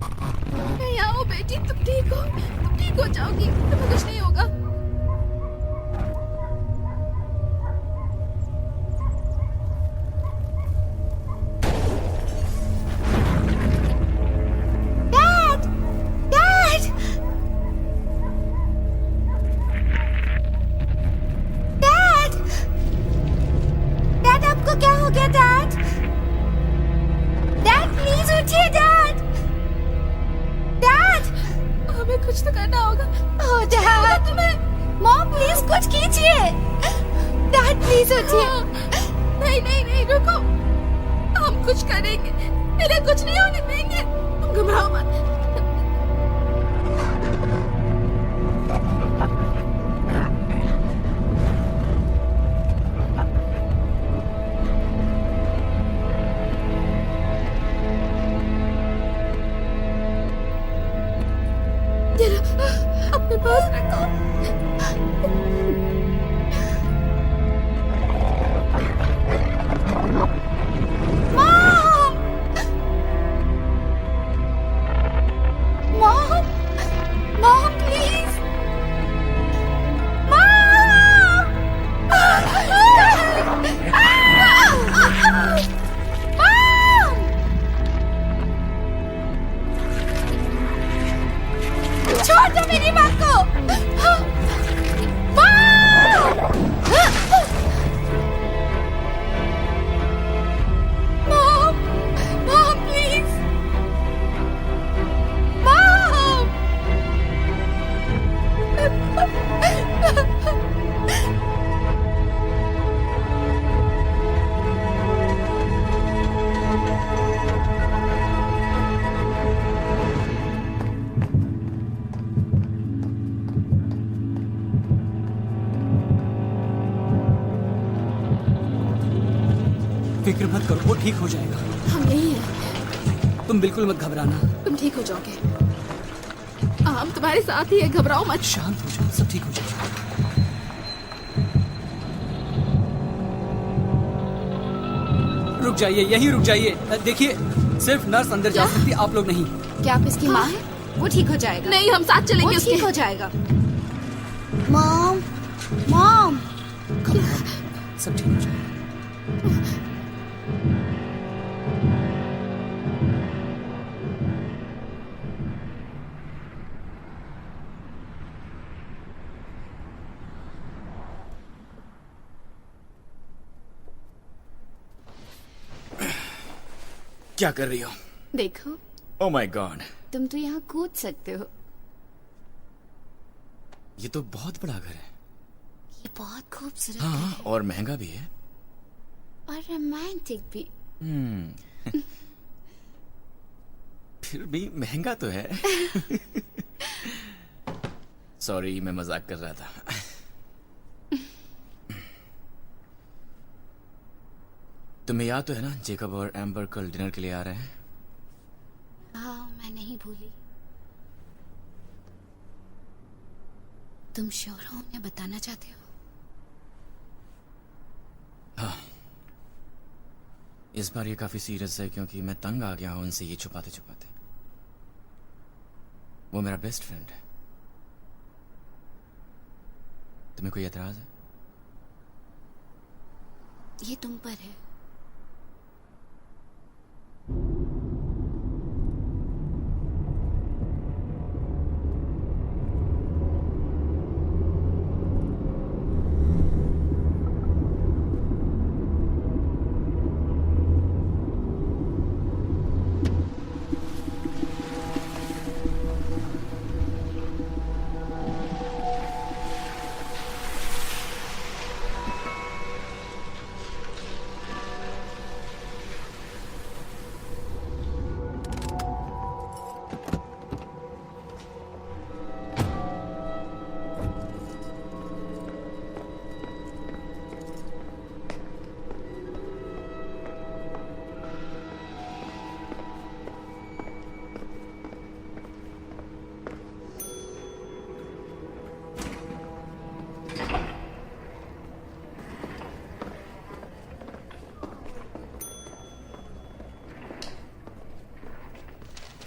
नहीं आओ बेटी, तुम ठीक हो जाओगी, तुम्हें कुछ नहीं होगा। कुछ तो करना होगा। ओह डैड, मॉम प्लीज कुछ कीजिए। डैड प्लीज उठिए। नहीं नहीं नहीं, रुको, हम कुछ करेंगे, इन्हें कुछ नहीं होने देंगे, घबराओ मत। अपने पास रखो। मॉम प्लीज, छोड़ दो मेरी माँ को। मॉम प्लीज, फिक्र मत करो, वो ठीक हो जाएगा। हम नहीं हैं। तुम बिल्कुल मत घबराना। तुम ठीक हो जाओगे, हम तुम्हारे साथ ही है, घबराओ मत। शांत हो जाओ, सब ठीक हो जाएगा। रुक जाइए, यहीं रुक जाइए। देखिए, सिर्फ नर्स अंदर जा सकती, आप लोग नहीं। क्या आप इसकी माँ है? वो ठीक हो जाएगा। नहीं, हम साथ चलेंगे वो उसके। ठीक हो जाएगा। मॉम, मॉम, सब ठीक हो जाएगा। क्या कर रही हो? देखो, ओह माय गॉड, तुम तो यहाँ कूद सकते हो। ये तो बहुत बड़ा घर है। ये बहुत खूबसूरत हाँ, है और महंगा भी है। और रोमांटिक भी। फिर भी महंगा तो है। सॉरी, मैं मजाक कर रहा था। तुम्हें याद तो है ना, जेकब और एम्बर कल डिनर के लिए आ रहे हैं। हाँ, मैं नहीं भूली। तुम श्योर हो उन्हें बताना चाहते हो? हाँ, इस बार ये काफी सीरियस है क्योंकि मैं तंग आ गया हूं उनसे ये छुपाते छुपाते। वो मेरा बेस्ट फ्रेंड है। तुम्हें कोई एतराज है? ये तुम पर है।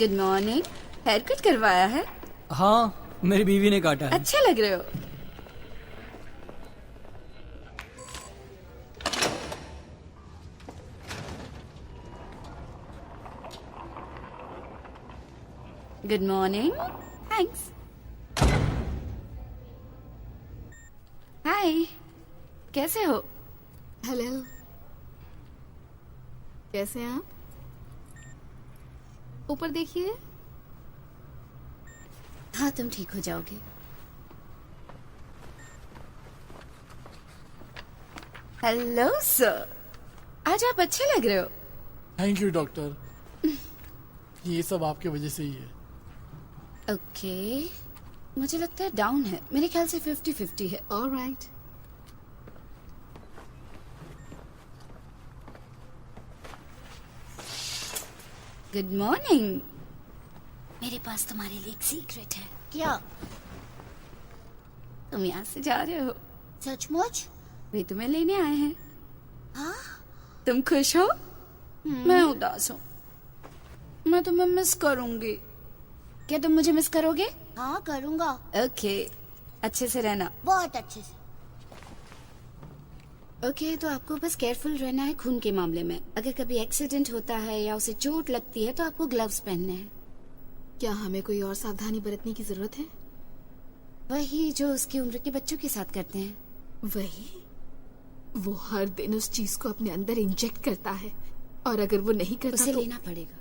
Good morning. हेयर कट करवाया है? हाँ, मेरी बीवी ने काटा है। अच्छे लग रहे हो। Good morning. थैंक्स। हाय, कैसे हो? हेलो, कैसे हैं आप? ऊपर देखिए। हाँ, तुम ठीक हो जाओगे। हेलो सर, आज आप अच्छे लग रहे हो। Thank you doctor. ये सब आपके वजह से ही है। ओके, मुझे लगता है डाउन है। मेरे ख्याल से 50-50 है। ऑलराइट। Good morning. मेरे पास तुम्हारे लिए एक सीक्रेट है। क्या? तुम यहाँ से जा रहे हो। सचमुच? वे तुम्हें लेने आए हैं। हाँ? तुम खुश हो? मैं उदास हूँ। मैं तुम्हें मिस करूंगी। क्या तुम मुझे मिस करोगे? हाँ, करूँगा। ओके, अच्छे से रहना। बहुत अच्छे से। ओके, तो आपको बस केयरफुल रहना है खून के मामले में। अगर कभी एक्सीडेंट होता है या उसे चोट लगती है तो आपको ग्लव्स पहनने हैं। क्या हमें कोई और सावधानी बरतने की जरूरत है? वही जो उसकी उम्र के बच्चों के साथ करते हैं। वही, वो हर दिन उस चीज को अपने अंदर इंजेक्ट करता है और अगर वो नहीं करता उसे तो लेना पड़ेगा।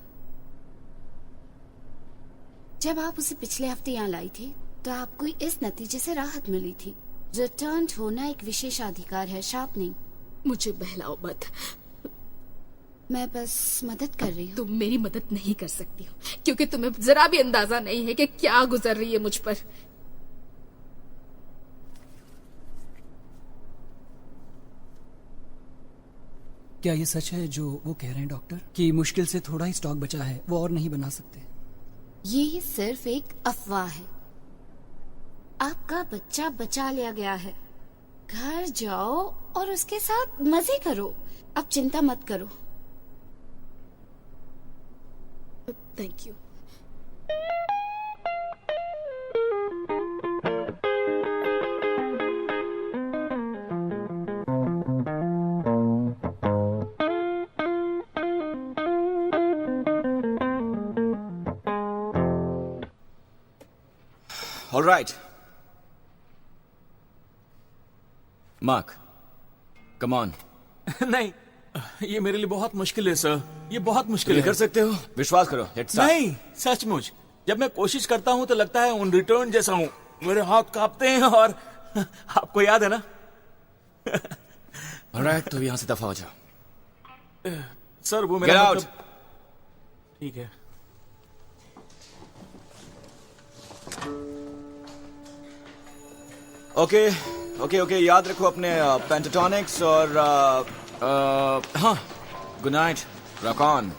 जब आप उसे पिछले हफ्ते यहाँ लाई थी तो आपको इस नतीजे से राहत मिली थी। रिटर्न होना एक विशेषाधिकार है, शाप नहीं। मुझे बहलाओ मत। मैं बस मदद कर रही हूँ। तुम मेरी मदद नहीं कर सकती हो क्योंकि तुम्हें जरा भी अंदाजा नहीं है कि क्या गुजर रही है मुझ पर। क्या ये सच है जो वो कह रहे हैं डॉक्टर, कि मुश्किल से थोड़ा ही स्टॉक बचा है, वो और नहीं बना सकते? ये सिर्फ एक अफवाह है। आपका बच्चा बचा लिया गया है। घर जाओ और उसके साथ मजे करो। अब चिंता मत करो। Thank you. All right. Mark, come on. नहीं, ये मेरे लिए बहुत मुश्किल है सर। ये बहुत मुश्किल ये है। कर सकते हो, विश्वास करो। Let's start. नहीं, सचमुच जब मैं कोशिश करता हूँ तो लगता है उन रिटर्न जैसा हूँ। मेरे हाथ कांपते हैं और आपको याद है ना? All right, तो यहाँ से दफा हो जाओ। सर वो Get मेरा out. ठीक है। ओके, याद रखो अपने पेंटाटॉनिक्स और हाँ, good night, rock on.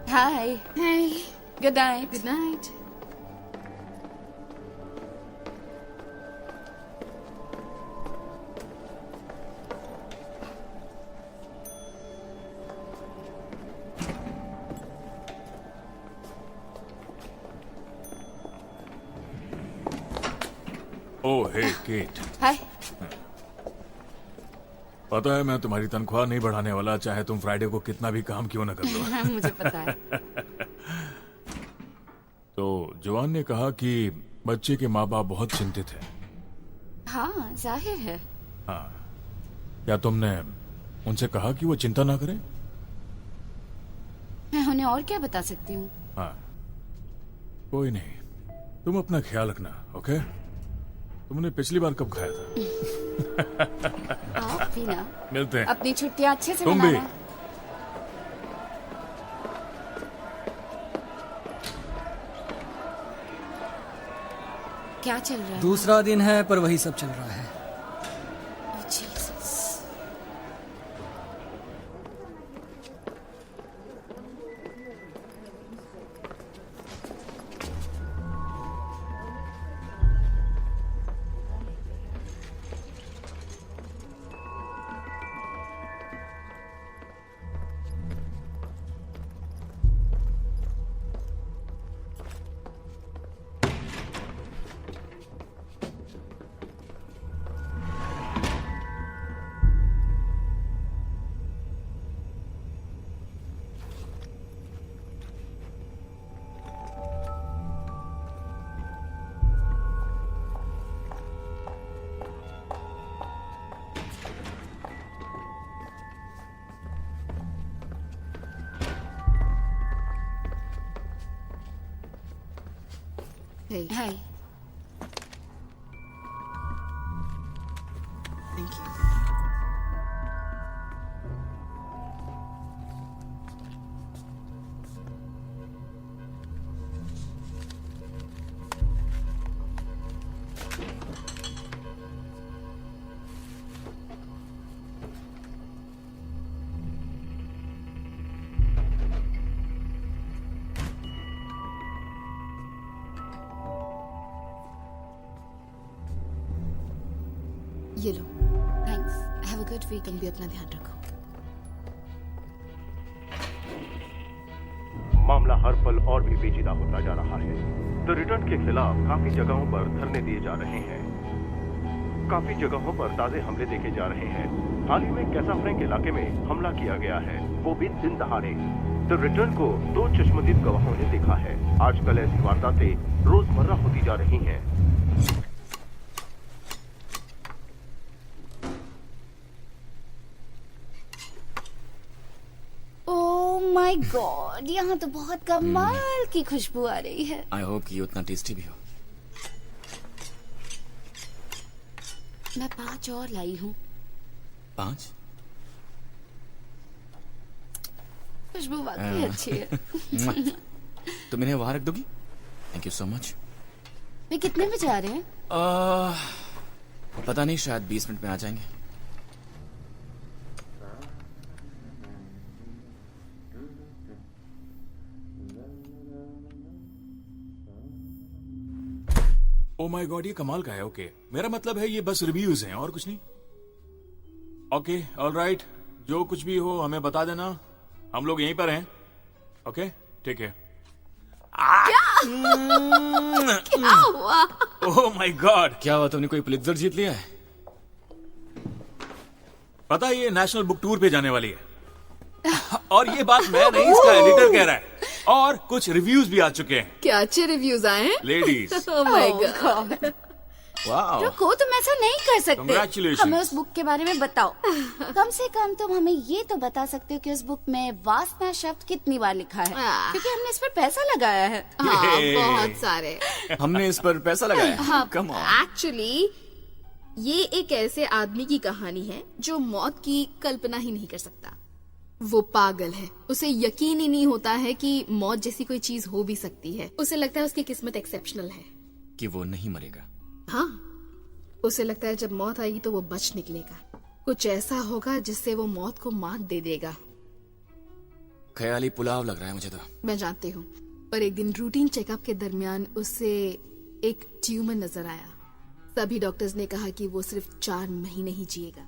Hi. Hey, good night. good night. Oh hey Kate, hi. पता है मैं तुम्हारी तनख्वाह नहीं बढ़ाने वाला, चाहे तुम फ्राइडे को कितना भी काम क्यों न कर लो। मुझे पता है। तो जवान ने कहा कि बच्चे के माँ बाप बहुत चिंतित हैं। हाँ, जाहिर है। हाँ, क्या तुमने उनसे कहा कि वो चिंता ना करें? मैं उन्हें और क्या बता सकती हूँ? हाँ, कोई नहीं, तुम अपना ख्याल रखना, ओके? तुमने पिछली बार कब खाया था? आप भी ना। मिलते हैं। अपनी छुट्टियाँ अच्छे से तुम भी। मनाना। क्या चल रहा है? दूसरा दिन है पर वही सब चल रहा है। Oh, Jesus. Hey. Hi. Thank you. ये लो, thanks. Have a good week. तुम भी अपना ध्यान रखो। मामला हर पल और भी पेचीदा होता जा रहा है। द रिटर्न के खिलाफ काफी जगहों पर धरने दिए जा रहे हैं। काफी जगहों पर ताजे हमले देखे जा रहे हैं। हाल ही में कैसा फ्रैंक इलाके में हमला किया गया है, वो भी दिन दहाड़े। द रिटर्न को 2 चश्मदीद गवाहों ने देखा है। आजकल ऐसी वारदातें रोजमर्रा होती जा रही हैं। ओह माय गॉड, यहाँ तो बहुत कमाल की खुशबू आ रही है। आई होप कि ये उतना टेस्टी भी हो। मैं 5 और लाई हूँ। 5? खुशबू वाकई अच्छी है। तुम इन्हें वहां रख दोगी? Thank you so much. वे कितने बजे आ रहे हैं? पता नहीं, शायद 20 मिनट में आ जाएंगे। ओ माय गॉड, ये कमाल का है। ओके, मेरा मतलब है ये बस रिव्यूज हैं और कुछ नहीं। ओके, ऑलराइट, जो कुछ भी हो हमें बता देना, हम लोग यहीं पर हैं। ओके, ठीक है। क्या हुआ? ओह माय गॉड, क्या हुआ? तुमने कोई पुलित्जर जीत लिया है? पता है ये नेशनल बुक टूर पे जाने वाली है। और ये बात मैं नहीं, इसका एडिटर कह रहा है। और कुछ रिव्यूज भी आ चुके हैं। क्या अच्छे रिव्यूज आए हैं? Ladies, Oh my God. वाह, रुको, तुम ऐसा नहीं कर सकते। Congratulations. हमें उस बुक के बारे में बताओ। कम से कम तुम हमें ये तो बता सकते हो कि उस बुक में वासना शब्द कितनी बार लिखा है, क्योंकि हमने इस पर पैसा लगाया है। हाँ, बहुत सारे। हमने इस पर पैसा लगाया। Come on. एक्चुअली ये एक ऐसे आदमी की कहानी है जो मौत की कल्पना ही नहीं कर सकता। वो पागल है, उसे यकीन ही नहीं होता है कि मौत जैसी कोई चीज हो भी सकती है। उसे लगता है उसकी किस्मत एक्सेप्शनल है कि वो नहीं मरेगा। हाँ, उसे लगता है जब मौत आएगी तो वो बच निकलेगा। कुछ ऐसा होगा जिससे वो मौत को मात दे देगा। ख्याली पुलाव लग रहा है मुझे तो। मैं जानती हूँ, पर एक दिन रूटीन चेकअप के दरमियान उसे एक ट्यूमर नजर आया। सभी डॉक्टर्स ने कहा कि वो सिर्फ 4 महीने ही जिएगा।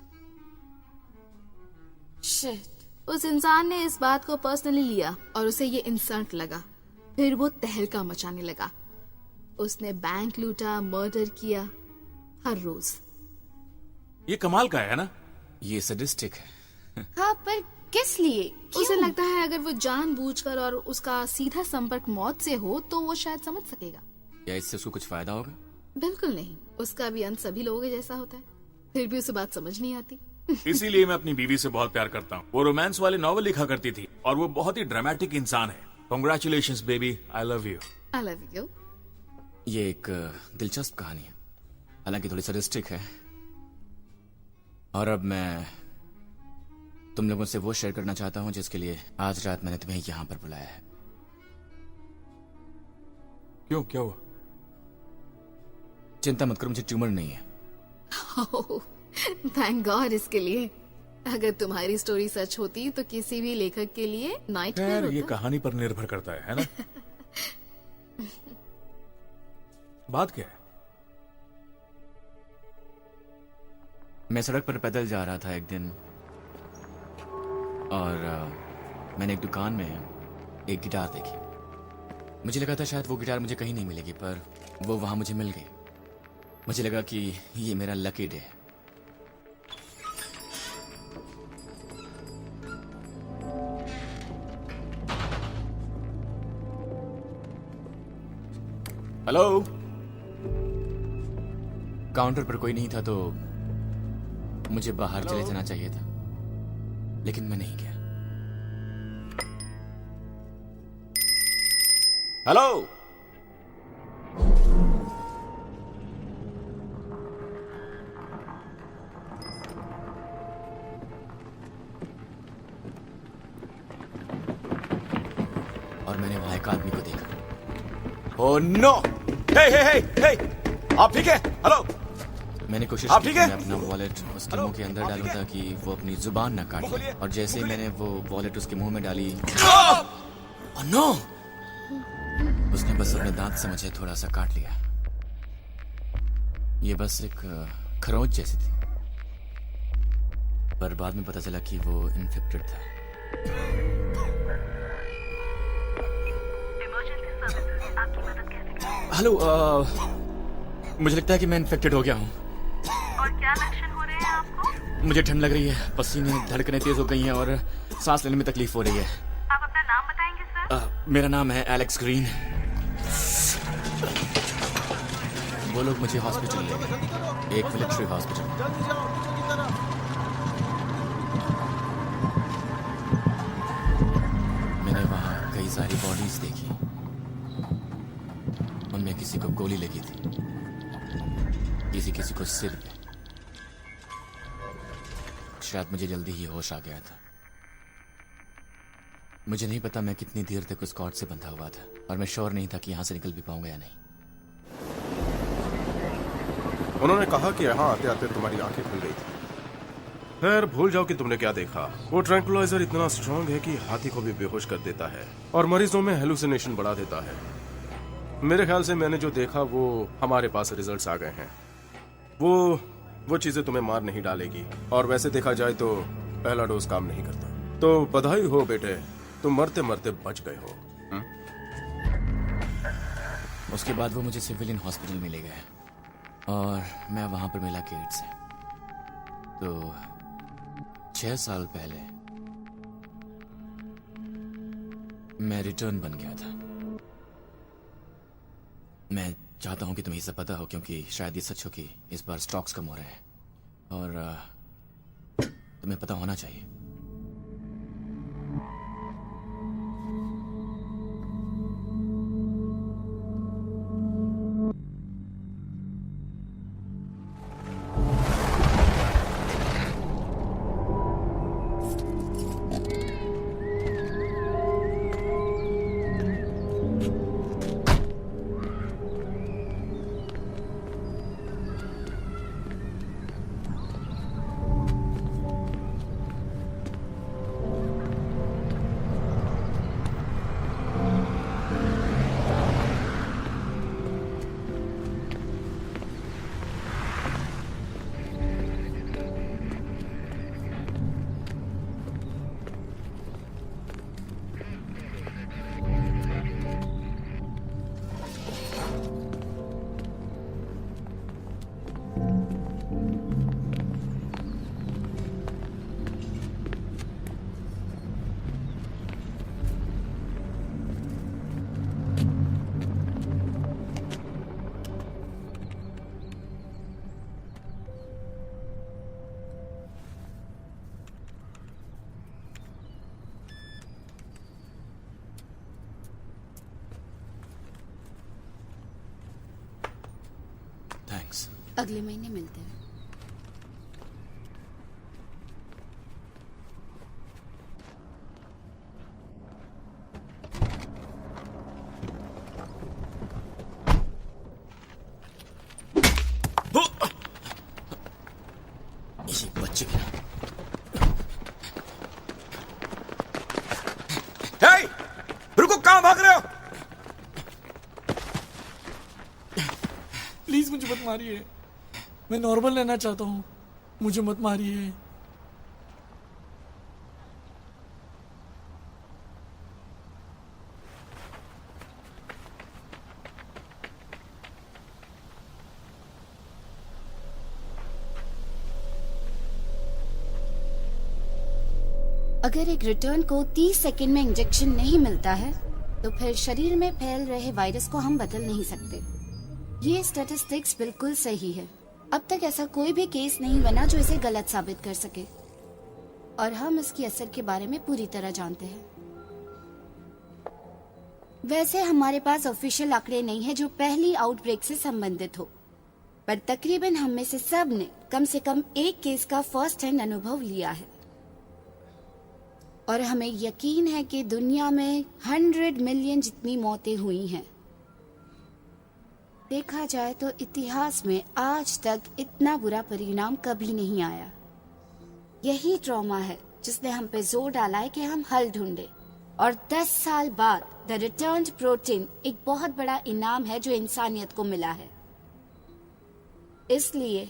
शिट। उस इंसान ने इस बात को पर्सनली लिया और उसे ये इंसल्ट लगा। फिर वो तहलका मचाने लगा। उसने बैंक लूटा, मर्डर किया, हर रोज। ये कमाल का है ना? ये सडिस्टिक है। हाँ, पर किस लिए? उसे लगता है अगर वो जानबूझकर और उसका सीधा संपर्क मौत से हो तो वो शायद समझ सकेगा। क्या इससे उसको कुछ फायदा होगा? बिल्कुल नहीं, उसका भी अंत सभी लोगों के जैसा होता है। फिर भी उसे बात समझ नहीं आती। इसीलिए मैं अपनी बीवी से बहुत प्यार करता हूँ। वो रोमांस वाले नॉवल लिखा करती थी और वो बहुत ही ड्रामेटिक इंसान है। Congratulations baby, I love you. I love you. ये एक दिलचस्प कहानी है, हालांकि थोड़ी सडिस्टिक है। और अब मैं तुम लोगों से वो शेयर करना चाहता हूँ जिसके लिए आज रात मैंने तुम्हें यहाँ पर बुलाया है। क्यों, क्या हुआ? चिंता मत करो, मुझे ट्यूमर नहीं है। थैंक गॉड इसके लिए। अगर तुम्हारी स्टोरी सच होती तो किसी भी लेखक के लिए नाइटमेयर खैर, ये होता। कहानी पर निर्भर करता है ना? बात क्या है? मैं सड़क पर पैदल जा रहा था एक दिन और मैंने एक दुकान में एक गिटार देखी। मुझे लगा था शायद वो गिटार मुझे कहीं नहीं मिलेगी, पर वो वहां मुझे मिल गई। मुझे लगा कि ये मेरा लकी डे है। हेलो, काउंटर पर कोई नहीं था तो मुझे बाहर चले जाना चाहिए था, लेकिन मैं नहीं गया। हेलो, और मैंने वहां एक आदमी को देखा। Oh no! Hey hey hey hey! आप ठीक है? हेलो! मैंने कोशिश आप की ठीक कि है? मैं अपना वॉलेट उसके मुंह के अंदर डालूं ताकि वो अपनी जुबान ना काट ले। और जैसे ही मैंने वो वॉलेट उसके मुंह में डाली, ओह नो! उसने बस अपने दांत से मुझे थोड़ा सा काट लिया। ये बस एक खरोंच जैसी थी, पर बाद में पता चला कि वो इन्फेक्टेड था। हेलो, मुझे लगता है कि मैं इन्फेक्टेड हो गया हूँ। और क्या लक्षण हो रहे हैं आपको? मुझे ठंड लग रही है, पसीने, धड़कनें तेज हो गई हैं और सांस लेने में तकलीफ हो रही है। आप अपना नाम बताएंगे सर? मेरा नाम है एलेक्स ग्रीन। वो लोग मुझे हॉस्पिटल ले गए, एक मिलिट्री हॉस्पिटल। मैंने वहां कई सारी बॉडीज देखी, उनमें किसी को गोली लगी थी, किसी को सिर पे। शायद मुझे जल्दी ही होश आ गया था। मुझे नहीं पता मैं कितनी देर तक उस कॉर्ड से बंधा हुआ था, और मैं श्योर नहीं था कि यहां से निकल भी पाऊंगा या नहीं। उन्होंने कहा कि यहाँ आते आते तुम्हारी आंखें खुल गई थी। खैर, भूल जाओ कि तुमने क्या देखा। वो ट्रैंकुलाइजर इतना स्ट्रांग है कि हाथी को भी बेहोश कर देता है और मरीजों में हेलुसिनेशन बढ़ा देता है। मेरे ख्याल से मैंने जो देखा वो हमारे पास रिजल्ट्स आ गए हैं। वो चीजें तुम्हें मार नहीं डालेगी, और वैसे देखा जाए तो पहला डोज काम नहीं करता। तो बधाई हो बेटे, तुम मरते मरते बच गए हो। उसके बाद वो मुझे सिविलियन हॉस्पिटल में ले गए और मैं वहां पर मिला केट से। तो 6 साल पहले मैं रिटर्न बन गया था। मैं चाहता हूं कि तुम्हें सब पता हो, क्योंकि शायद ये सच हो कि इस बार स्टॉक्स कम हो रहे हैं और तुम्हें पता होना चाहिए। थैंक्स। अगले महीने मिलते हैं। ये बच्चे भी ना। हे! रुको, कहां भाग रहे हो? प्लीज मुझे मत मारिए, मैं नॉर्मल रहना चाहता हूँ, मुझे मत मारिए। अगर एक रिटर्न को 30 सेकंड में इंजेक्शन नहीं मिलता है तो फिर शरीर में फैल रहे वायरस को हम बदल नहीं सकते। ये स्टैटिस्टिक्स बिल्कुल सही है। अब तक ऐसा कोई भी केस नहीं बना जो इसे गलत साबित कर सके, और हम इसके असर के बारे में पूरी तरह जानते हैं। वैसे हमारे पास ऑफिशियल आंकड़े नहीं है जो पहली आउटब्रेक से संबंधित हो, पर तकरीबन हम में से सब ने कम एक केस का फर्स्ट हैंड अनुभव लिया है। और हमें यकीन है कि दुनिया में 100 मिलियन जितनी मौतें हुई हैं। देखा जाए तो इतिहास में आज तक इतना बुरा परिणाम कभी नहीं आया। यही ट्रॉमा है जिसने हम पे जोर डाला है कि हम हल ढूंढे। और 10 साल बाद द रिटर्न्ड प्रोटीन एक बहुत बड़ा इनाम है जो इंसानियत को मिला है। इसलिए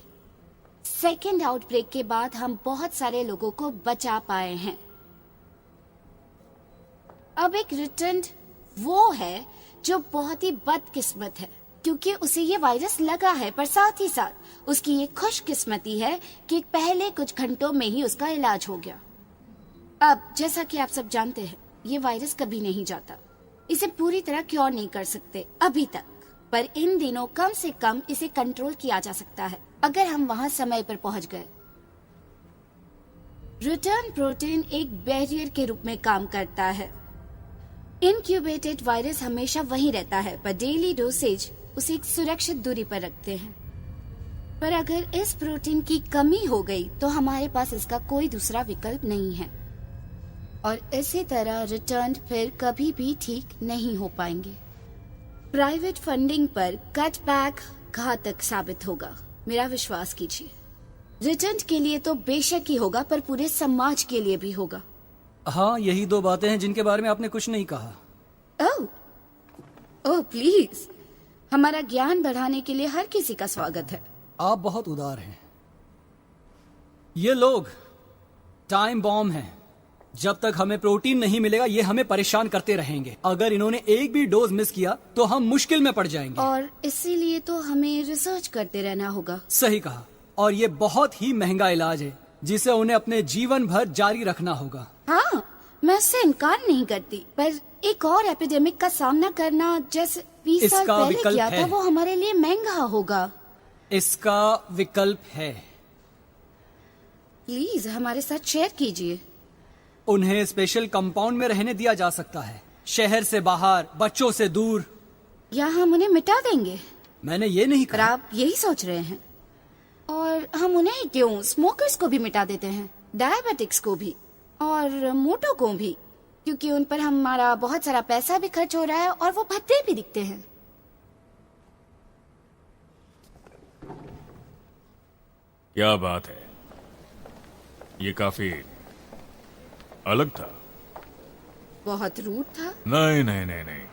सेकेंड आउटब्रेक के बाद हम बहुत सारे लोगों को बचा पाए हैं। अब एक रिटर्न्ड वो है जो बहुत ही बदकिस्मत है क्योंकि उसे ये वायरस लगा है, पर साथ ही साथ उसकी ये खुशकिस्मती है कि पहले कुछ घंटों में ही उसका इलाज हो गया। अब जैसा कि आप सब जानते हैं, ये वायरस कभी नहीं जाता। इसे पूरी तरह क्योर नहीं कर सकते अभी तक, पर इन दिनों कम से कम इसे कंट्रोल किया जा सकता है अगर हम वहां समय पर पहुंच गए। रिटर्न प्रोटीन एक बैरियर के रूप में काम करता है। इनक्यूबेटेड वायरस हमेशा वहीं रहता है, पर डेली डोसेज उसे एक सुरक्षित दूरी पर रखते हैं। पर अगर इस प्रोटीन की कमी हो गई तो हमारे पास इसका कोई दूसरा विकल्प नहीं है और इसी तरह रिटर्न फिर कभी भी ठीक नहीं हो पाएंगे। प्राइवेट फंडिंग पर कटबैक घातक साबित होगा, मेरा विश्वास कीजिए। रिटर्न के लिए तो बेशक ही होगा, पर पूरे समाज के लिए भी होगा। हाँ, यही दो बातें हैं जिनके बारे में आपने कुछ नहीं कहा। ओह प्लीज, हमारा ज्ञान बढ़ाने के लिए हर किसी का स्वागत है। आप बहुत उदार हैं। ये लोग टाइम बॉम्ब हैं। जब तक हमें प्रोटीन नहीं मिलेगा ये हमें परेशान करते रहेंगे। अगर इन्होंने एक भी डोज मिस किया तो हम मुश्किल में पड़ जाएंगे। और इसीलिए तो हमें रिसर्च करते रहना होगा। सही कहा। और ये बहुत ही महंगा इलाज है जिसे उन्हें अपने जीवन भर जारी रखना होगा। हाँ, मैं उससे इनकार नहीं करती, पर एक और एपिडेमिक का सामना करना जैसे 20 साल पहले किया था, वो हमारे लिए महंगा होगा। इसका विकल्प है। प्लीज हमारे साथ शेयर कीजिए। उन्हें स्पेशल कंपाउंड में रहने दिया जा सकता है, शहर से बाहर, बच्चों से दूर। या हम उन्हें मिटा देंगे? मैंने ये नहीं पर कहा। आप यही सोच रहे हैं। और हम उन्हें क्यों स्मोकर्स को भी मिटा देते हैं, डायबिटिक्स को भी और मोटो को भी, क्योंकि उन पर हमारा बहुत सारा पैसा भी खर्च हो रहा है और वो भद्दे भी दिखते हैं। क्या बात है, ये काफी अलग था। बहुत रूड था। नहीं नहीं नहीं नहीं,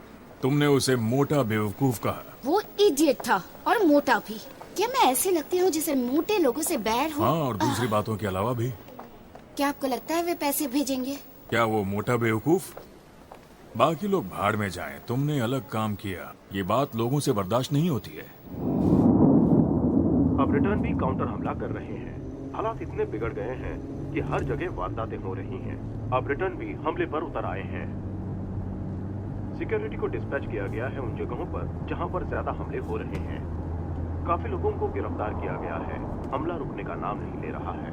तुमने उसे मोटा बेवकूफ कहा। वो इडियट था और मोटा भी। क्या मैं ऐसे लगती हूँ जिसे मोटे लोगों से बैर हो? हाँ, और दूसरी बातों के अलावा भी। क्या आपको लगता है वे पैसे भेजेंगे? क्या वो मोटा बेवकूफ? बाकी लोग भाड़ में जाएं, तुमने अलग काम किया। ये बात लोगों से बर्दाश्त नहीं होती है। अब रिटर्न भी काउंटर हमला कर रहे हैं। हालात इतने बिगड़ गए हैं कि हर जगह वारदातें हो रही हैं। अब रिटर्न भी हमले पर उतर आए हैं। सिक्योरिटी को डिस्पैच किया गया है उन जगहों पर जहां पर ज्यादा हमले हो रहे हैं। काफी लोगों को गिरफ्तार किया गया है। हमला रुकने का नाम नहीं ले रहा है।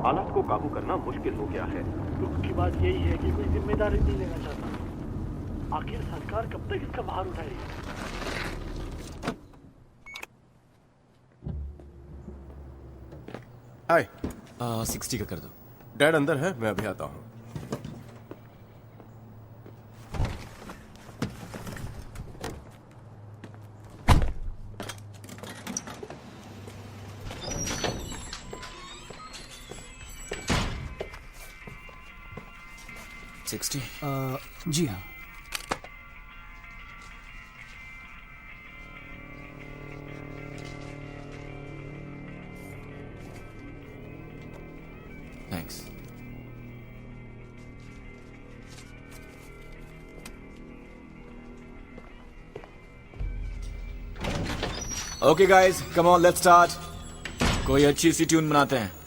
हालात को काबू करना मुश्किल हो गया है। दुख की बात यही है कि कोई जिम्मेदारी नहीं लेना चाहता। आखिर सरकार कब तक इसका भार उठाएगी? हाय, 60 का कर दो। डैड अंदर है, मैं अभी आता हूँ। जी हाँ। Thanks. Okay guys, come on, let's start. कोई अच्छी सी ट्यून बनाते हैं।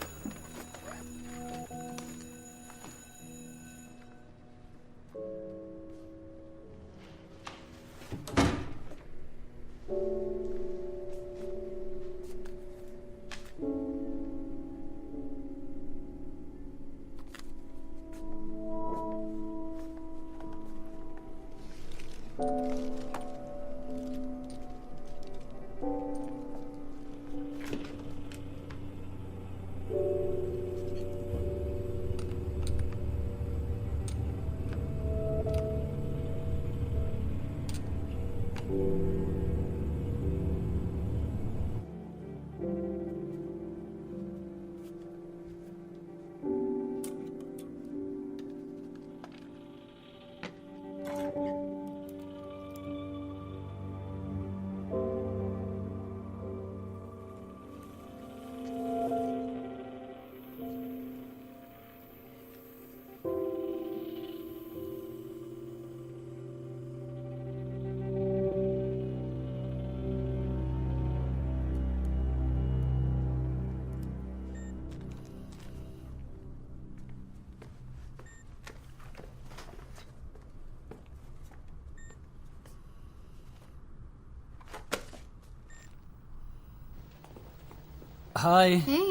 हाय। हे,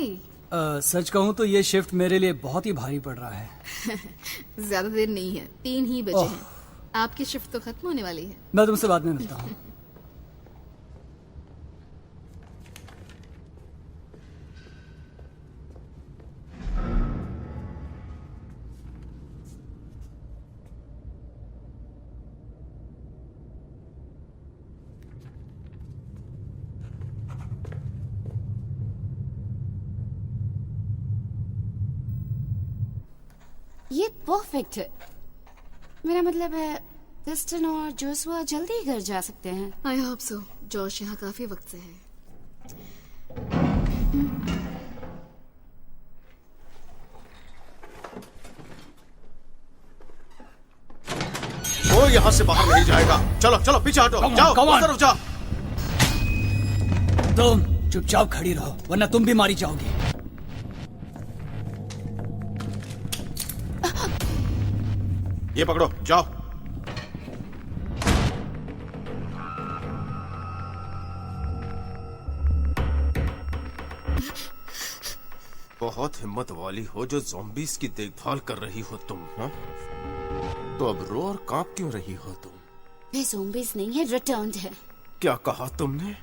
सच कहूँ तो ये शिफ्ट मेरे लिए बहुत ही भारी पड़ रहा है। ज्यादा देर नहीं है, 3 ही बजे हैं। आपकी शिफ्ट तो खत्म होने वाली है। मैं तुमसे बाद में मिलता हूँ। ये परफेक्ट है। मेरा मतलब है क्रिस्टन और जोशुआ जल्दी घर जा सकते हैं। I hope so. जॉश यहाँ काफी वक्त से है। वो यहाँ से बाहर नहीं जाएगा। चलो चलो पीछे हटो। जाओ come on. उस तरफ जाओ। तुम चुपचाप खड़ी रहो वरना तुम भी मारी जाओगी। ये पकड़ो, जाओ। बहुत हिम्मत वाली हो जो ज़ॉम्बीज़ की देखभाल कर रही हो तुम, हाँ? तो अब रो और कांप क्यों रही हो तुम? वे ज़ॉम्बीज़ नहीं है, रिटर्न्ड है। क्या कहा तुमने?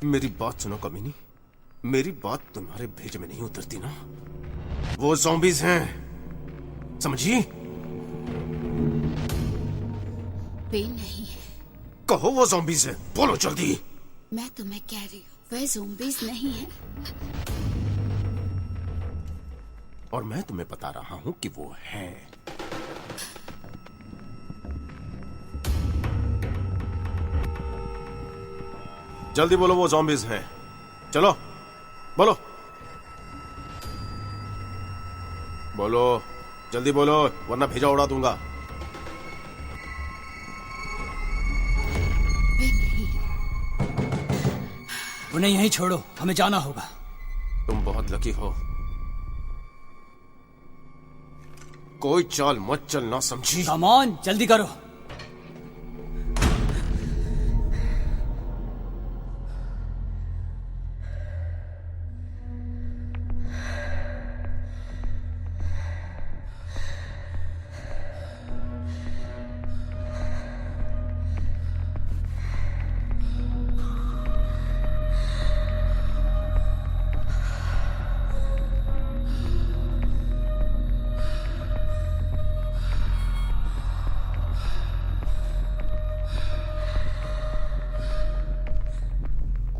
मेरी बात सुनो कमीनी, मेरी बात तुम्हारे भेज में नहीं उतरती ना। वो ज़ॉम्बीज़ हैं, समझी? वे नहीं है। कहो वो ज़ॉम्बीज़ है, बोलो जल्दी। मैं तुम्हें कह रही हूँ, वे ज़ॉम्बीज़ नहीं है। और मैं तुम्हें बता रहा हूं कि वो है। जल्दी बोलो वो ज़ॉम्बीज़ हैं। चलो बोलो बोलो, जल्दी बोलो वरना भेजा उड़ा दूंगा। वे नहीं है। उन्हें यहीं छोड़ो, हमें जाना होगा। तुम बहुत लकी हो। कोई चाल मत चलना, समझी? कम ऑन, जल्दी करो।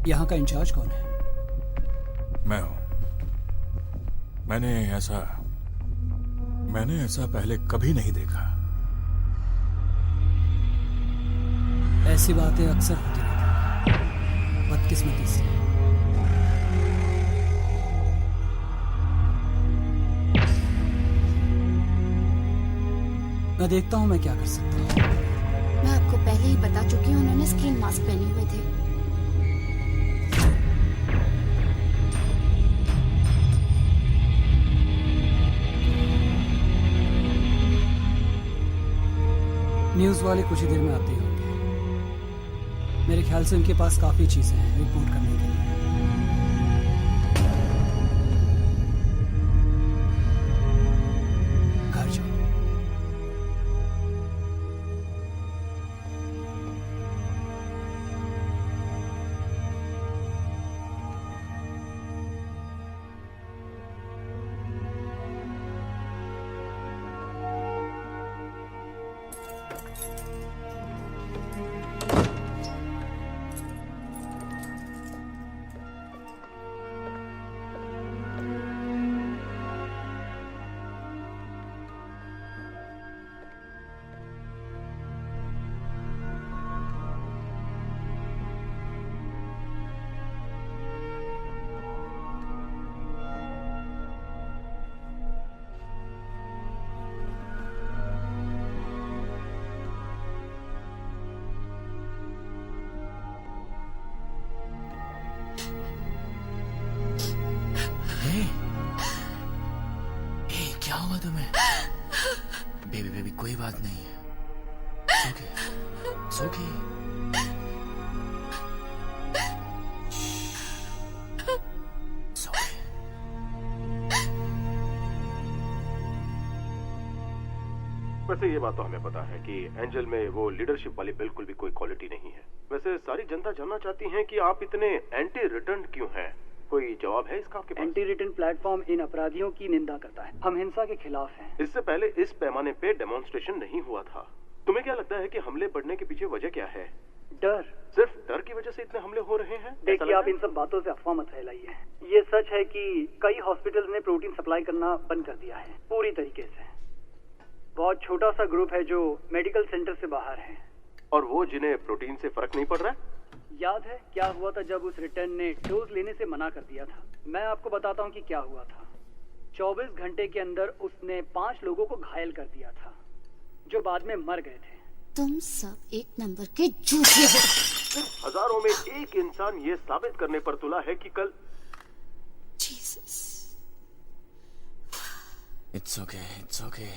यहाँ का इंचार्ज कौन है? मैं हूं। मैंने ऐसा पहले कभी नहीं देखा। ऐसी बातें अक्सर होती रहती हैं, बदकिस्मती से। मैं देखता हूँ मैं क्या कर सकता हूँ। मैं आपको पहले ही बता चुकी हूँ, उन्होंने स्किन मास्क पहने हुए थे। न्यूज़ वाले कुछ ही देर में आते ही होंगे। मेरे ख्याल से उनके पास काफी चीजें हैं रिपोर्ट करने के लिए। घर जाओ। क्या हुआ तुम्हें? बेबी कोई बात नहीं है। सो गई। वैसे ये बात तो हमें पता है कि एंजल में वो लीडरशिप वाली बिल्कुल भी कोई क्वालिटी नहीं है। वैसे सारी जनता जानना चाहती है कि आप इतने एंटी रिटर्न क्यों हैं? कोई जवाब है इसका आपके पास? एंटी रिटर्न प्लेटफॉर्म इन अपराधियों की निंदा करता है। हम हिंसा के खिलाफ हैं। इससे पहले इस पैमाने पे डेमोन्स्ट्रेशन नहीं हुआ था। तुम्हें क्या लगता है कि हमले बढ़ने के पीछे वजह क्या है? डर। सिर्फ डर की वजह से इतने हमले हो रहे हैं? देखिए, आप इन सब बातों से अफवाह मत फैलाइए। ये सच है कि कई हॉस्पिटल्स ने प्रोटीन सप्लाई करना बंद कर दिया है, पूरी तरीके से। बहुत छोटा सा ग्रुप है जो मेडिकल सेंटर से बाहर है। और वो जिन्हें प्रोटीन से फर्क नहीं पड़ रहा है? याद है क्या हुआ था जब उस रिटर्न ने डोज लेने से मना कर दिया था? मैं आपको बताता हूँ कि क्या हुआ था। 24 घंटे के अंदर उसने 5 लोगों को घायल कर दिया था, जो बाद में मर गए थे। तुम सब एक नंबर के झूठे हो। सिर्फ हजारों में एक इंसान ये साबित करने पर तुला है कि कल। Jesus. It's okay, it's okay.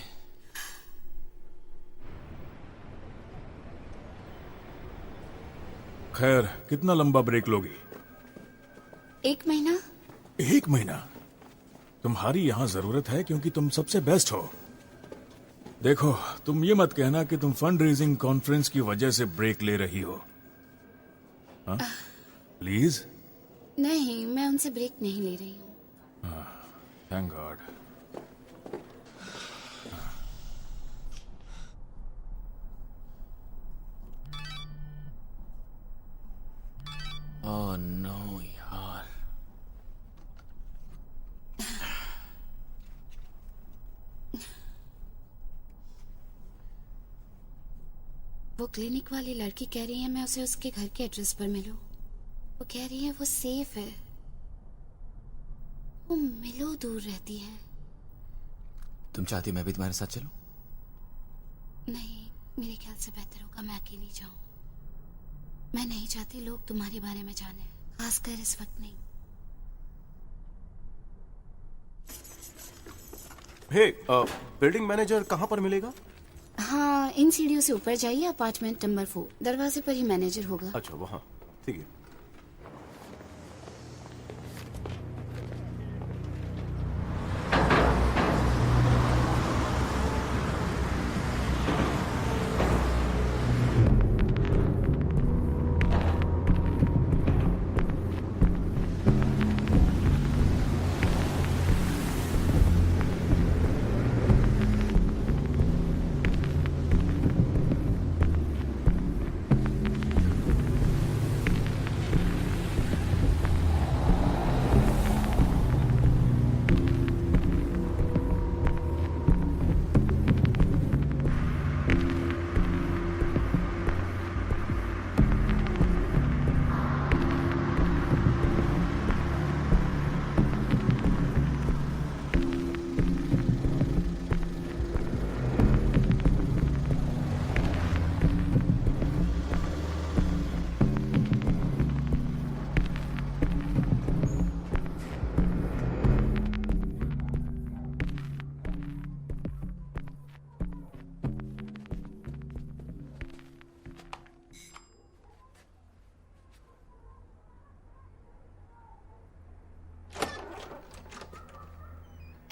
खैर, कितना लंबा ब्रेक लोगी? 1 महीना। 1 महीना? तुम्हारी यहां जरूरत है क्योंकि तुम सबसे बेस्ट हो। देखो, तुम ये मत कहना कि तुम फंड रेजिंग कॉन्फ्रेंस की वजह से ब्रेक ले रही हो। हाँ? प्लीज। नहीं, मैं उनसे ब्रेक नहीं ले रही हूँ। Thank God. ओह नो यार। वो क्लिनिक वाली लड़की कह रही है मैं उसे उसके घर के एड्रेस पर मिलूं। वो कह रही है वो सेफ है। वो मिलो दूर रहती है। तुम चाहती मैं भी तुम्हारे साथ चलूं? नहीं, मेरे ख्याल से बेहतर होगा मैं अकेली जाऊं। मैं नहीं चाहती लोग तुम्हारे बारे में जाने, खासकर इस वक्त नहीं। हे, बिल्डिंग मैनेजर कहाँ पर मिलेगा? हाँ, इन सीढ़ियों से ऊपर जाइए, अपार्टमेंट नंबर 4, दरवाजे पर ही मैनेजर होगा। अच्छा, वहाँ। ठीक है।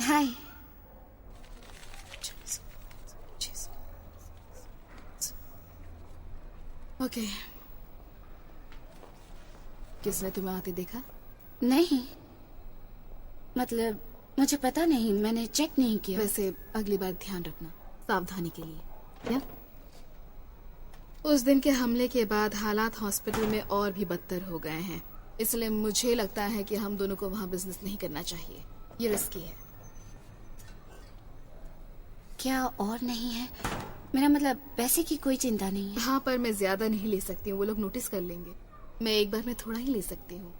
हाय। ओके। किसने तुम्हें आते देखा? नहीं, मतलब मुझे पता नहीं, मैंने चेक नहीं किया। वैसे अगली बार ध्यान रखना, सावधानी के लिए। क्या? उस दिन के हमले के बाद हालात हॉस्पिटल में और भी बदतर हो गए हैं, इसलिए मुझे लगता है कि हम दोनों को वहाँ बिजनेस नहीं करना चाहिए। ये रिस्की है। क्या और नहीं है? मेरा मतलब पैसे की कोई चिंता नहीं है। हाँ, पर मैं ज्यादा नहीं ले सकती हूँ, वो लोग नोटिस कर लेंगे। मैं एक बार में थोड़ा ही ले सकती हूँ।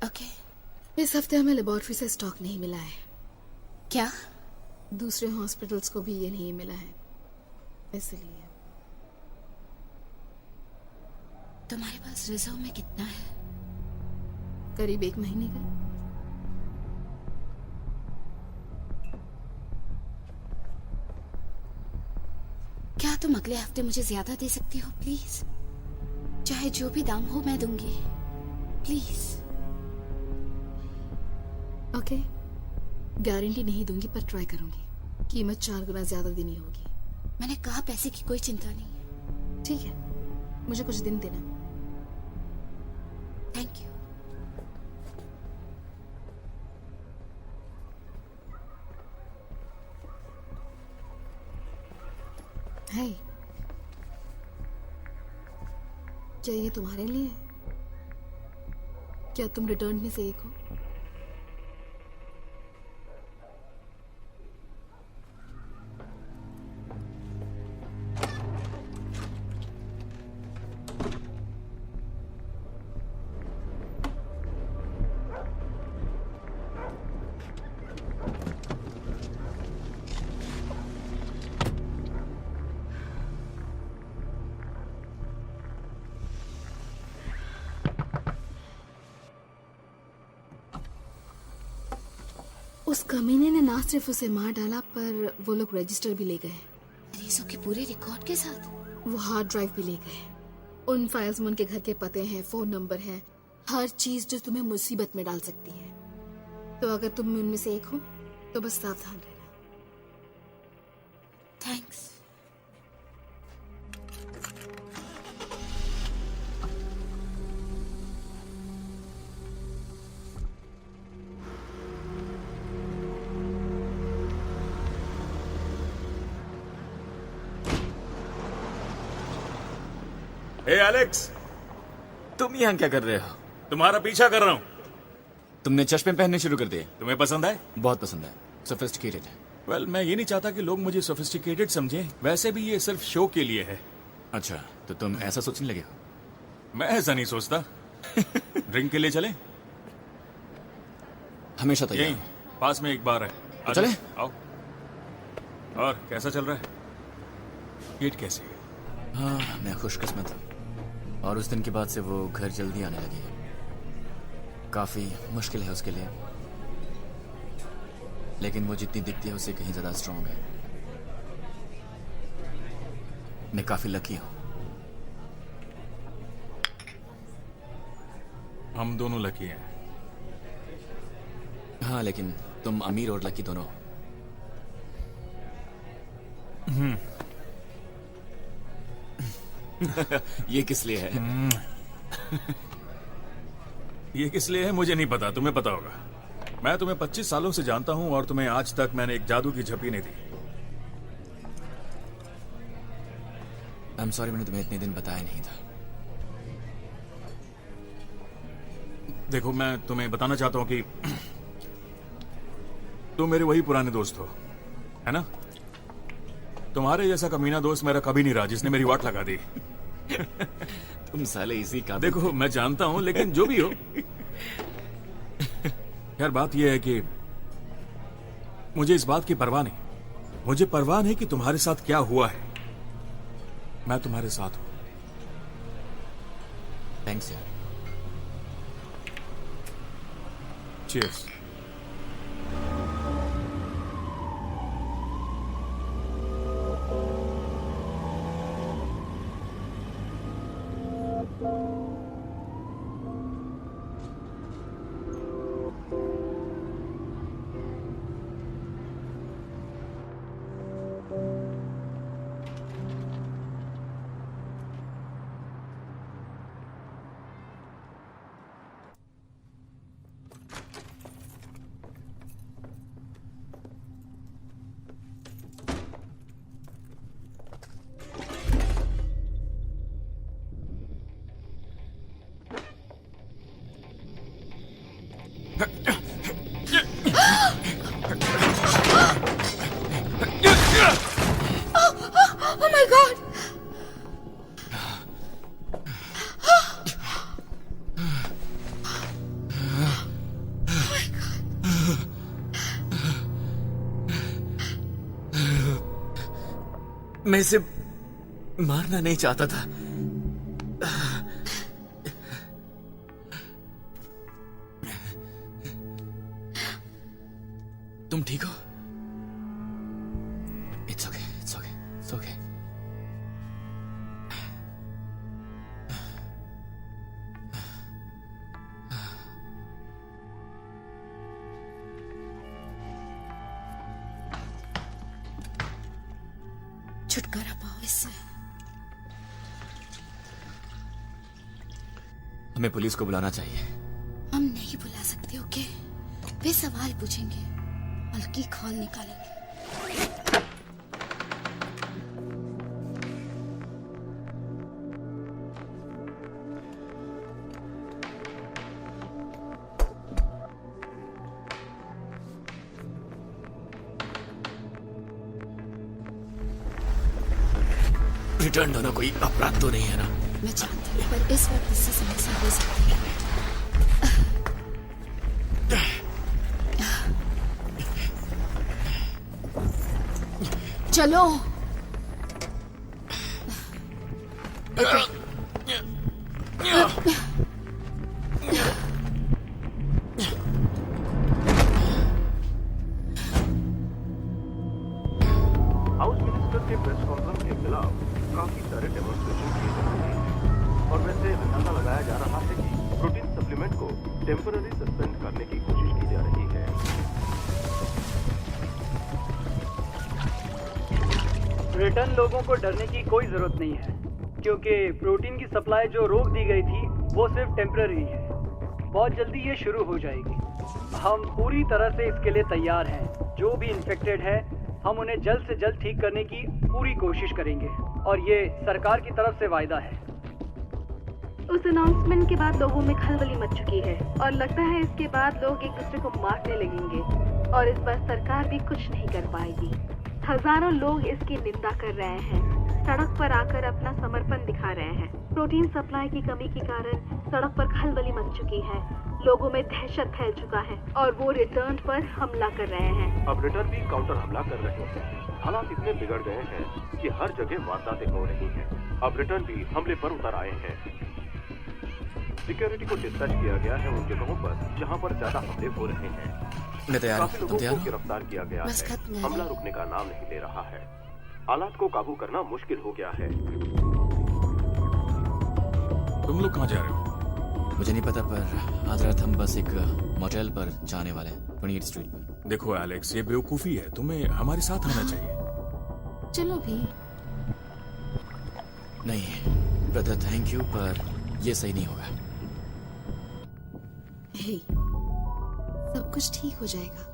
ओके। इस हफ्ते हमें लेबोरेटरी से स्टॉक नहीं मिला है। क्या? दूसरे हॉस्पिटल्स को भी ये नहीं मिला है, इसलिए। तुम्हारे पास रिजर्व में कितना है? करीब 1 महीने का। क्या तुम अगले हफ्ते मुझे ज्यादा दे सकती हो प्लीज? चाहे जो भी दाम हो मैं दूंगी, प्लीज। ओके, गारंटी नहीं दूंगी पर ट्राई करूंगी। कीमत 4 गुना ज्यादा देनी होगी। मैंने कहा पैसे की कोई चिंता नहीं है। ठीक है, मुझे कुछ दिन देना। Thank you. है क्या ये तुम्हारे लिए है? क्या तुम रिटर्न में से एक हो? उस कमीने ने ना सिर्फ उसे मार डाला पर वो लोग रजिस्टर भी ले गए। मरीजों के पूरे रिकॉर्ड के साथ। वो हार्ड ड्राइव भी ले गए। उन फाइल्स में उनके घर के पते हैं, फोन नंबर है, हर चीज जो तुम्हें मुसीबत में डाल सकती है। तो अगर तुम उनमें से एक हो तो बस सावधान रहना। थैंक्स। हे एलेक्स, तुम यहाँ क्या कर रहे हो? तुम्हारा पीछा कर रहा हूँ। तुमने चश्मे पहनने शुरू कर दिए। तुम्हें पसंद आए? बहुत पसंद है, सोफिस्टिकेटेड है। वेल, मैं ये नहीं चाहता कि लोग मुझे सोफिस्टिकेटेड समझें। वैसे भी ये सिर्फ शो के लिए है। अच्छा, तो तुम ऐसा सोचने लगे हो? मैं ऐसा नहीं सोचता। ड्रिंक के लिए चलें? हमेशा तैयार। यहीं पास में एक बार है। तो चलें? आओ। और कैसा चल रहा है? पेट कैसे है? हाँ, मैं खुशकिस्मत हूँ। और उस दिन के बाद से वो घर जल्दी आने लगी है। काफी मुश्किल है उसके लिए, लेकिन वो जितनी दिखती है उससे कहीं ज्यादा स्ट्रांग है। मैं काफी लकी हूँ। हम दोनों लकी हैं। हाँ, लेकिन तुम अमीर और लकी दोनों हो। ये किस लिए है? ये किस लिए है मुझे नहीं पता, तुम्हें पता होगा। मैं तुम्हें 25 सालों से जानता हूं और तुम्हें आज तक मैंने एक जादू की झप्पी नहीं दी। I'm sorry, मैंने तुम्हें इतने दिन बताया नहीं था। देखो, मैं तुम्हें बताना चाहता हूं कि तुम मेरे वही पुराने दोस्त हो, है ना? तुम्हारे जैसा कमीना दोस्त मेरा कभी नहीं रहा जिसने मेरी वाट लगा दी। तुम साले इसी का। देखो, मैं जानता हूं, लेकिन जो भी हो यार, बात यह है कि मुझे इस बात की परवाह नहीं। मुझे परवाह नहीं कि तुम्हारे साथ क्या हुआ है। मैं तुम्हारे साथ हूं। थैंक्स यार। चीयर्स। Oh my God! मैं इसे मारना नहीं चाहता था। तुम ठीक हो? It's okay, it's okay, it's okay. छुटकारा पाओ इससे। हमें पुलिस को बुलाना चाहिए। हम नहीं बुला सकते, ओके? वे सवाल पूछेंगे, हल्की खौल निकालेंगे। रिटर्न होना कोई अपराध तो नहीं है ना? मैं जानती हूँ, पर इस वक्त इससे समस्या हो सकती है। चलो। हाउस मिनिस्टर के प्रेस कॉन्फ्रेंस के खिलाफ काफी सारे डेमोन्स्ट्रेशन किए जा रहे हैं और वैसे अंदाजा लगाया जा रहा है कि प्रोटीन सप्लीमेंट को टेम्पररी सस्पेंड करने की कोशिश की जा रही है। रिटर्न लोगों को डरने की कोई जरूरत नहीं है, क्योंकि प्रोटीन की सप्लाई जो रोक दी गई थी वो सिर्फ टेम्पररी है। बहुत जल्दी ये शुरू हो जाएगी। हम पूरी तरह से इसके लिए तैयार हैं। जो भी इन्फेक्टेड है हम उन्हें जल्द से जल्द ठीक करने की पूरी कोशिश करेंगे और ये सरकार की तरफ से वायदा है। उस अनाउंसमेंट के बाद लोगों में खलबली मच चुकी है और लगता है इसके बाद लोग एक दूसरे को मारने लगेंगे और इस बार सरकार भी कुछ नहीं कर पाएगी। हजारों लोग इसकी निंदा कर रहे हैं, सड़क पर आकर अपना समर्पण दिखा रहे हैं। प्रोटीन सप्लाई की कमी के कारण सड़क पर खलबली मच चुकी है, लोगों में दहशत फैल चुका है और वो रिटर्न पर हमला कर रहे हैं। अब रिटर्न भी काउंटर हमला कर रहे हैं। हालात इतने बिगड़ गए हैं कि हर जगह वारदातें हो रही हैं। अब रिटर्न भी हमले पर उतर आए हैं। सिक्योरिटी को डिस्पैच किया गया है उन जगहों पर जहां पर ज्यादा हमले हो रहे हैं। मैं तैयार काफी हूँ। लोगों तैयार को हो? गिरफ्तार किया गया बस है। खत्म है। हमला रुकने का नाम नहीं ले रहा है। हालात को काबू करना मुश्किल हो गया है। तुम लोग कहाँ जा रहे हो? मुझे नहीं पता, पर आज रात हम बस एक मोटेल पर जाने वाले हैं, 28 स्ट्रीट पर। देखो एलेक्स, ये बेवकूफी है। तुम्हें हमारे साथ आना चाहिए। चलो भी। नहीं ब्रदर, थैंक यू, पर ये सही नहीं होगा। हे, सब कुछ ठीक हो जाएगा।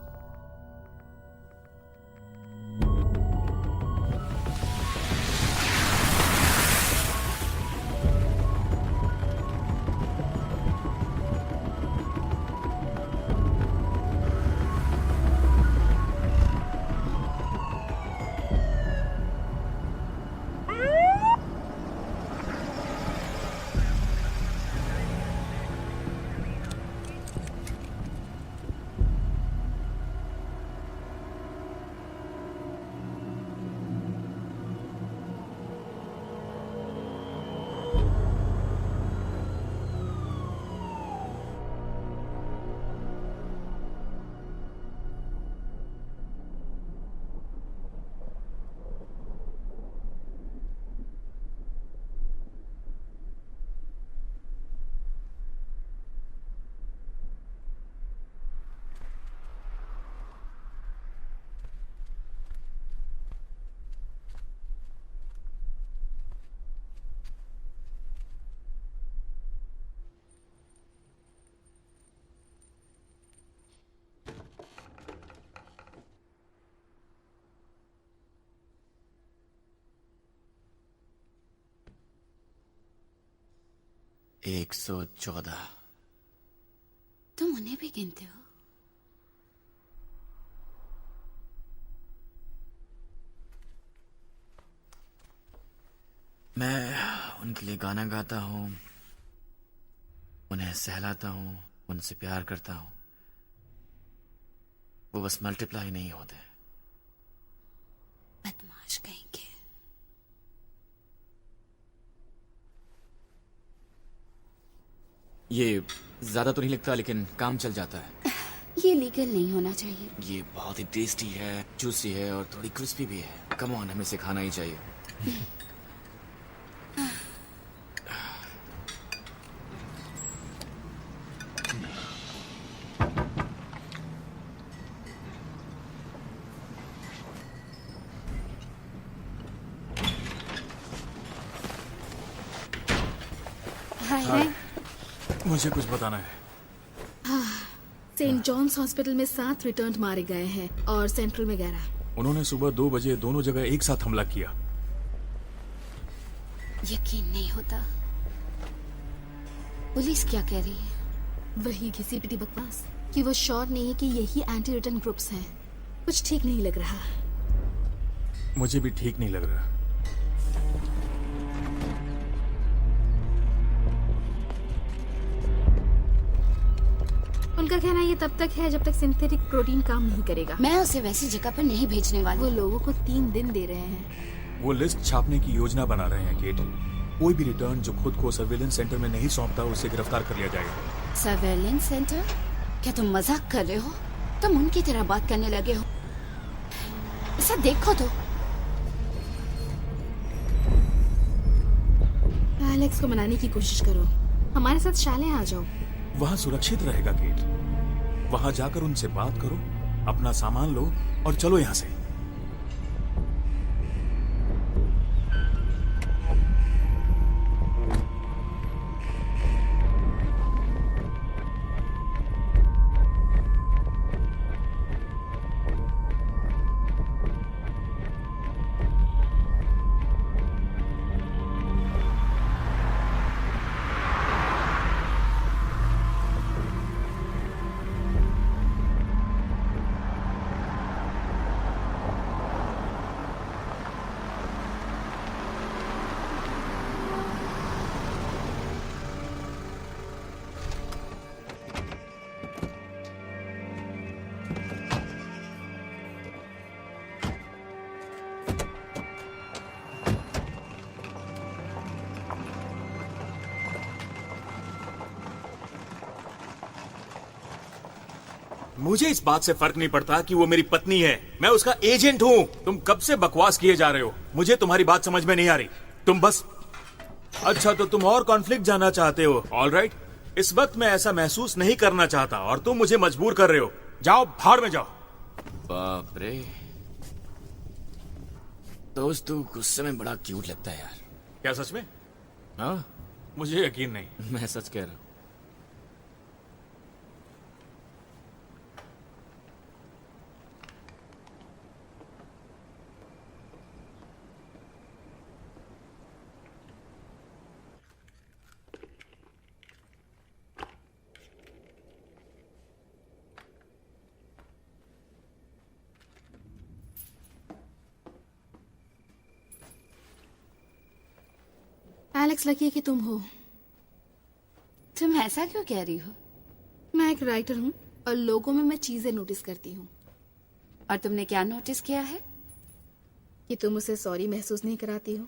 एक 114। तुम उन्हें भी गिनते हो? मैं उनके लिए गाना गाता हूँ, उन्हें सहलाता हूँ, उनसे प्यार करता हूँ। वो बस मल्टीप्लाई नहीं होते। बदमाश कहीं के। ये ज्यादा तो नहीं लगता, लेकिन काम चल जाता है। ये लीगल नहीं होना चाहिए। ये बहुत ही टेस्टी है, जूसी है और थोड़ी क्रिस्पी भी है। कम ऑन, हमें इसे खाना ही चाहिए। है? मुझे कुछ बताना है। सेंट जॉन्स हॉस्पिटल में 7 रिटर्न मारे गए हैं और सेंट्रल में 11। उन्होंने सुबह 2 बजे दोनों जगह एक साथ हमला किया। यकीन नहीं होता। पुलिस क्या कह रही है? वही घिसी पिटी बकवास कि वो श्योर नहीं है कि यही एंटी रिटर्न ग्रुप्स हैं। कुछ ठीक नहीं लग रहा। मुझे भी ठीक नहीं लग रहा। उनका कहना ये तब तक है जब तक सिंथेटिक प्रोटीन काम नहीं करेगा। मैं उसे वैसी जगह पर नहीं भेजने वाली। वो लोगों को 3 दिन दे रहे हैं। वो लिस्ट छापने की योजना बना रहे हैं केट। कोई भी रिटर्न जो खुद को सर्विलेंस सेंटर में नहीं सौंपता उसे गिरफ्तार कर लिया जाएगा। Surveillance centre? क्या तुम मजाक कर रहे हो? तुम उनकी तरह बात करने लगे हो। इसे देखो तो। एलेक्स को मनाने की कोशिश करो। हमारे साथ शाले आ जाओ। वहाँ सुरक्षित रहेगा केट। वहाँ जाकर उनसे बात करो, अपना सामान लो और चलो यहाँ से। मुझे इस बात से फर्क नहीं पड़ता कि वो मेरी पत्नी है। मैं उसका एजेंट हूँ। तुम कब से बकवास किए जा रहे हो? मुझे तुम्हारी बात समझ में नहीं आ रही। तुम बस अच्छा तो तुम और कॉन्फ्लिक्ट जानना चाहते हो। ऑलराइट, इस वक्त मैं ऐसा महसूस नहीं करना चाहता और तुम मुझे मजबूर कर रहे हो। जाओ, भाड़ में जाओ। बाप रे, दोस्त तू गुस्से में बड़ा क्यूट लगता है यार। क्या सच में? हाँ, मुझे यकीन नहीं। मैं सच कह रहा हूँ। एलेक्स, लकी है कि तुम हो। तुम ऐसा क्यों कह रही हो? मैं एक राइटर हूँ और लोगों में मैं चीजें नोटिस करती हूँ। और तुमने क्या नोटिस किया है? कि तुम उसे सॉरी महसूस नहीं कराती हो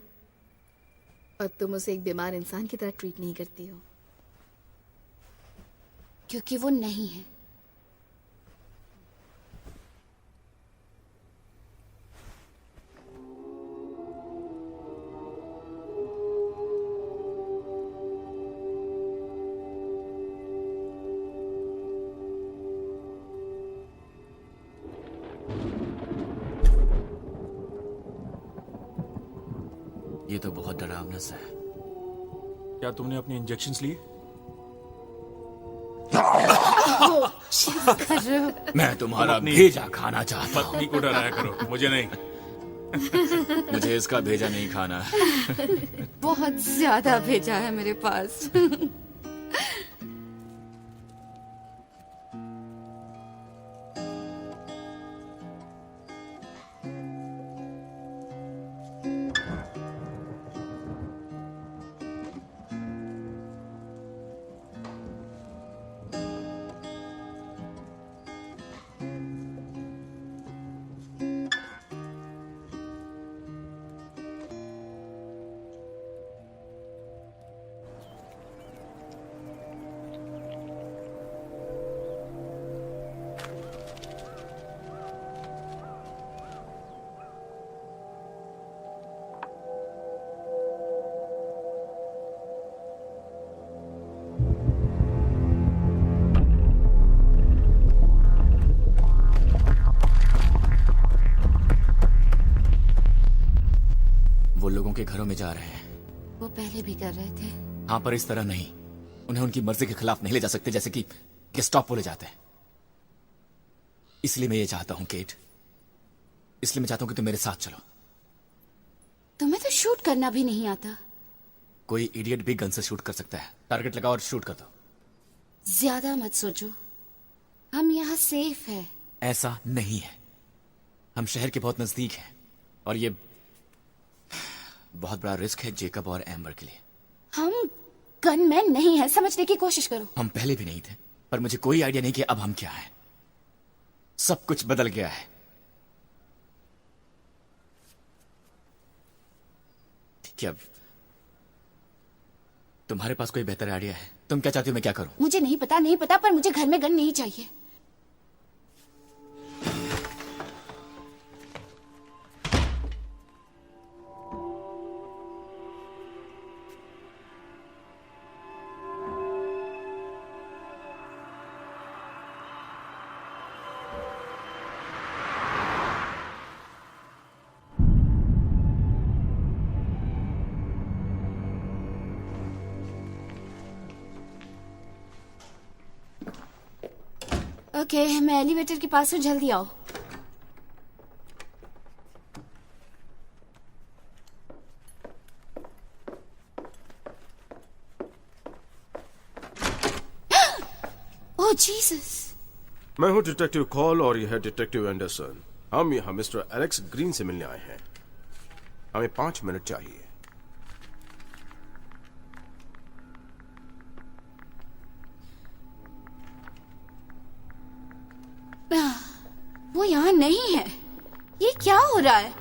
और तुम उसे एक बीमार इंसान की तरह ट्रीट नहीं करती हो। क्योंकि वो नहीं है। ये तो बहुत डरावना सा है। क्या तुमने अपने इंजेक्शंस लिए? कर रहे हो? मैं तुम्हारा भेजा खाना चाहता हूँ। पत्नी को डराया करो, मुझे नहीं। मुझे इसका भेजा नहीं खाना। बहुत ज्यादा भेजा है मेरे पास। वो लोगों के घरों में जा रहे हैं। वो पहले भी कर रहे थे। हाँ, पर इस तरह नहीं। उन्हें उनकी मर्जी के खिलाफ नहीं ले जा सकते जैसे कि गेस्टापो ले जाते हैं। इसलिए मैं ये चाहता हूं केट, इसलिए मैं चाहता हूं कि तुम मेरे साथ चलो। तुम्हें तो शूट करना भी नहीं आता। कोई इडियट भी गन से शूट कर सकता है। टारगेट लगाओ और शूट कर दो। ज्यादा मत सोचो, हम यहाँ सेफ है। ऐसा नहीं है, हम शहर के बहुत नजदीक हैं और ये बहुत बड़ा रिस्क है जेकब और एम्बर के लिए। हम गनमैन नहीं है, समझने की कोशिश करो। हम पहले भी नहीं थे, पर मुझे कोई आइडिया नहीं कि अब हम क्या हैं। सब कुछ बदल गया है। ठीक है, अब तुम्हारे पास कोई बेहतर आइडिया है? तुम क्या चाहती हो मैं क्या करूं? मुझे नहीं पता, पर मुझे घर में गन नहीं चाहिए। ओके, मैं एलिवेटर के पास हूँ, जल्दी आओ। ओह जीसस। मैं हूँ डिटेक्टिव कॉल और यह है डिटेक्टिव एंडरसन। हम यहाँ मिस्टर एलेक्स ग्रीन से मिलने आए हैं। हमें 5 मिनट चाहिए। वो यहाँ नहीं है। ये क्या हो रहा है?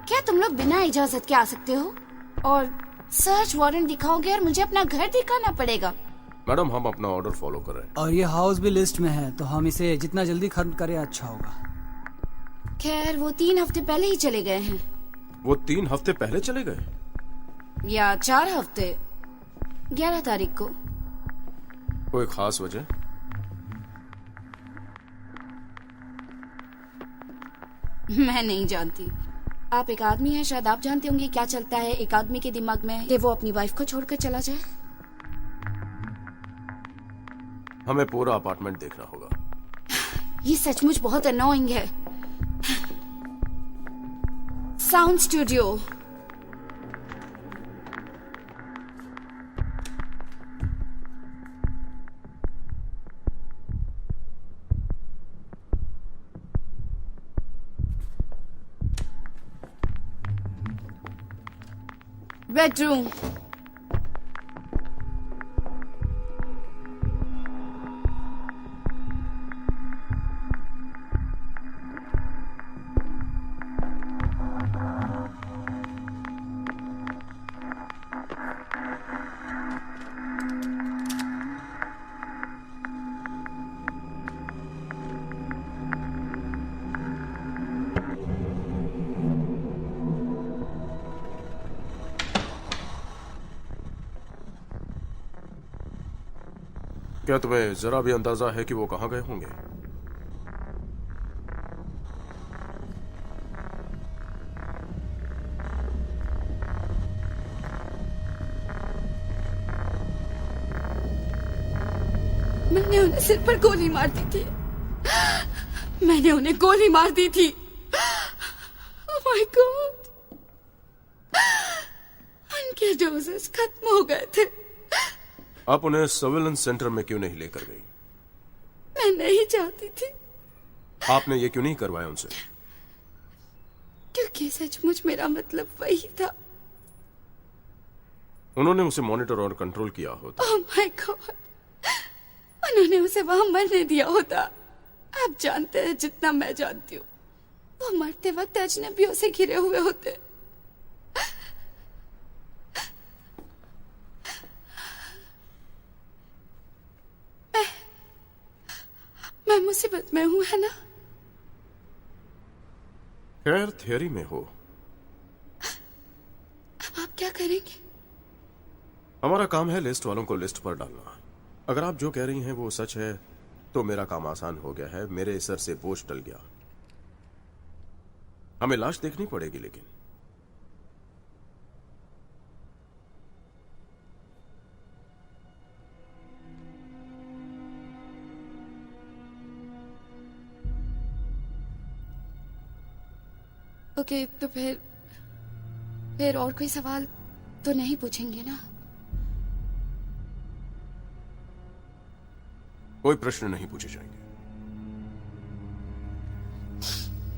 क्या तुम लोग बिना इजाजत के आ सकते हो? और सर्च वारंट दिखाओगे और मुझे अपना घर दिखाना पड़ेगा? मैडम, हम अपना ऑर्डर फॉलो कर रहे हैं। और ये हाउस भी लिस्ट में है, तो हम इसे जितना जल्दी खत्म करें अच्छा होगा। खैर, वो 3 हफ्ते पहले ही चले गए हैं। वो 3 हफ्ते पहले चले गए? या 4 हफ्ते, 11 तारीख को। कोई खास वजह? मैं नहीं जानती। आप एक आदमी हैं, शायद आप जानते होंगे क्या चलता है एक आदमी के दिमाग में कि वो अपनी वाइफ को छोड़कर चला जाए। हमें पूरा अपार्टमेंट देखना होगा। ये सचमुच बहुत अनोइंग है। Sound studio. बेडरूम। क्या तुम्हें जरा भी अंदाजा है कि वो कहां गए होंगे? मैंने उन्हें सिर पर गोली मार दी थी। मैंने उन्हें गोली मार दी थी। Oh my God. उनके डोजेस खत्म हो गए थे। आप उन्हें सर्विलेंस सेंटर में क्यों नहीं लेकर गई? मैं नहीं चाहती थी। आपने ये क्यों नहीं करवाया उनसे? क्योंकि सचमुच मेरा मतलब वही था। उन्होंने उसे मॉनिटर और कंट्रोल किया होता। ओह माय गॉड, उन्होंने उसे वहां मरने दिया होता। आप जानते हैं जितना मैं जानती हूँ, वो मरते वक्त अजनबियों से घिरे हुए होते। मैं मुसीबत में हूँ, है ना? खैर, थियरी में हो। अब आप क्या करेंगे? हमारा काम है लिस्ट वालों को लिस्ट पर डालना। अगर आप जो कह रही हैं वो सच है तो मेरा काम आसान हो गया है। मेरे सर से बोझ टल गया। हमें लाश देखनी पड़ेगी, लेकिन ओके, तो फिर और कोई सवाल तो नहीं पूछेंगे ना? कोई प्रश्न नहीं पूछे जाएंगे।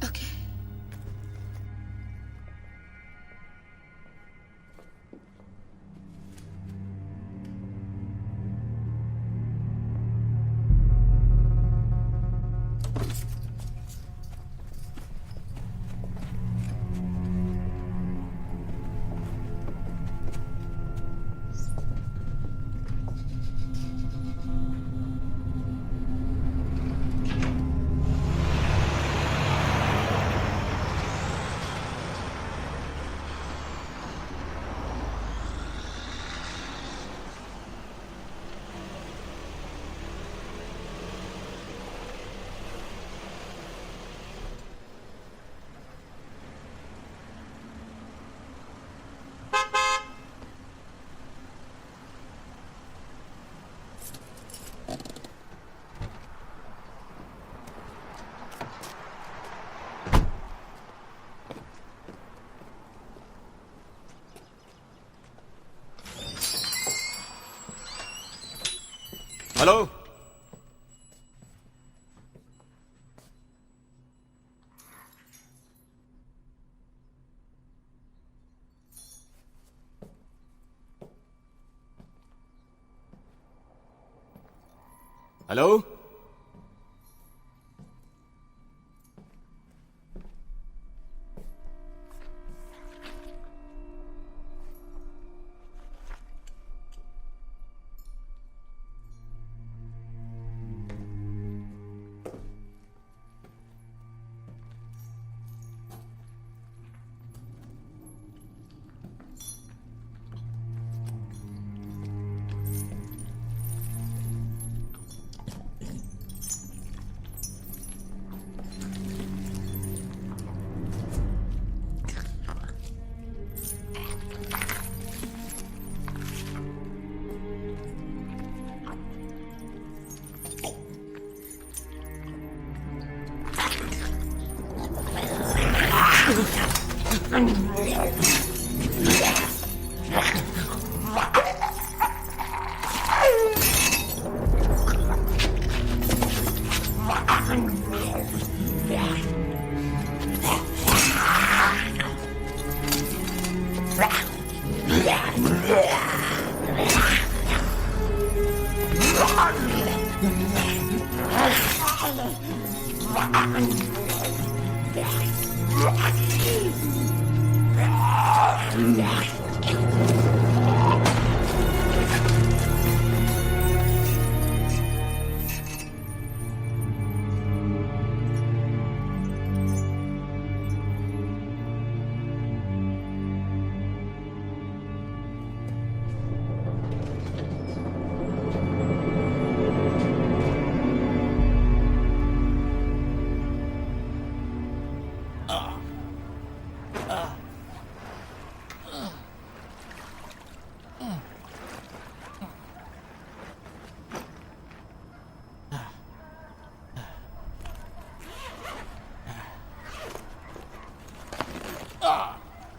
Okay. Hello, hello.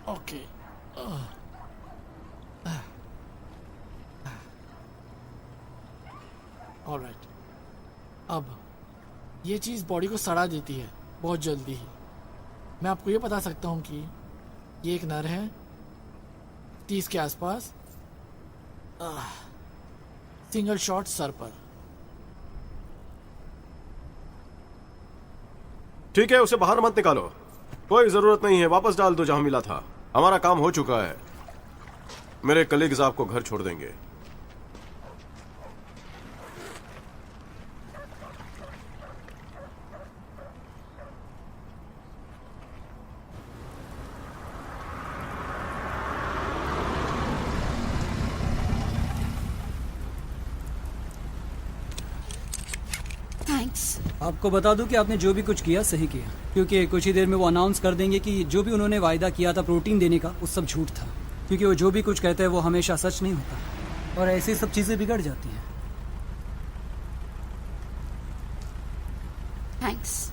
Okay, alright. अब ये चीज बॉडी को सड़ा देती है बहुत जल्दी ही। मैं आपको ये बता सकता हूँ कि ये एक नर है 30 के आसपास, सिंगल शॉट सर पर। ठीक है, उसे बाहर मत निकालो, कोई जरूरत नहीं है, वापस डाल दो जहां मिला था। हमारा काम हो चुका है, मेरे कलीग्स आपको घर छोड़ देंगे। थैंक्स। आपको बता दूं कि आपने जो भी कुछ किया सही किया, क्योंकि कुछ ही देर में वो अनाउंस कर देंगे कि जो भी उन्होंने वायदा किया था प्रोटीन देने का वो सब झूठ था, क्योंकि वो जो भी कुछ कहते हैं वो हमेशा सच नहीं होता और ऐसी सब चीजें बिगड़ जाती हैं। थैंक्स।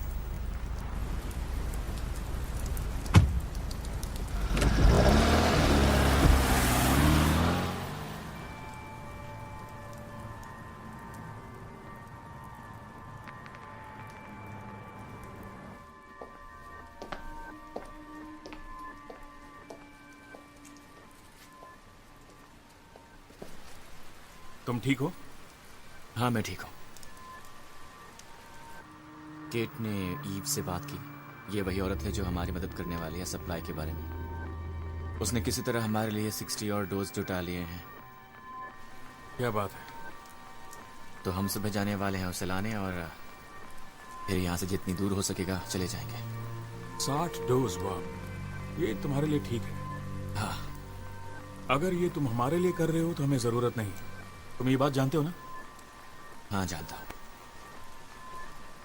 तुम ठीक हो? हाँ मैं ठीक हूँ। केट ने ईव से बात की। ये वही औरत है जो हमारी मदद करने वाली है सप्लाई के बारे में। उसने किसी तरह हमारे लिए 60 और डोज जुटा लिए हैं। क्या बात है? तो हम सुबह जाने वाले हैं उसे लाने, और फिर यहाँ से जितनी दूर हो सकेगा चले जाएंगे। 60 डोज? वाह, ये तुम्हारे लिए ठीक है। हाँ। अगर ये तुम हमारे लिए कर रहे हो तो हमें जरूरत नहीं। तुम ये बात जानते हो ना? हाँ जानता हूँ।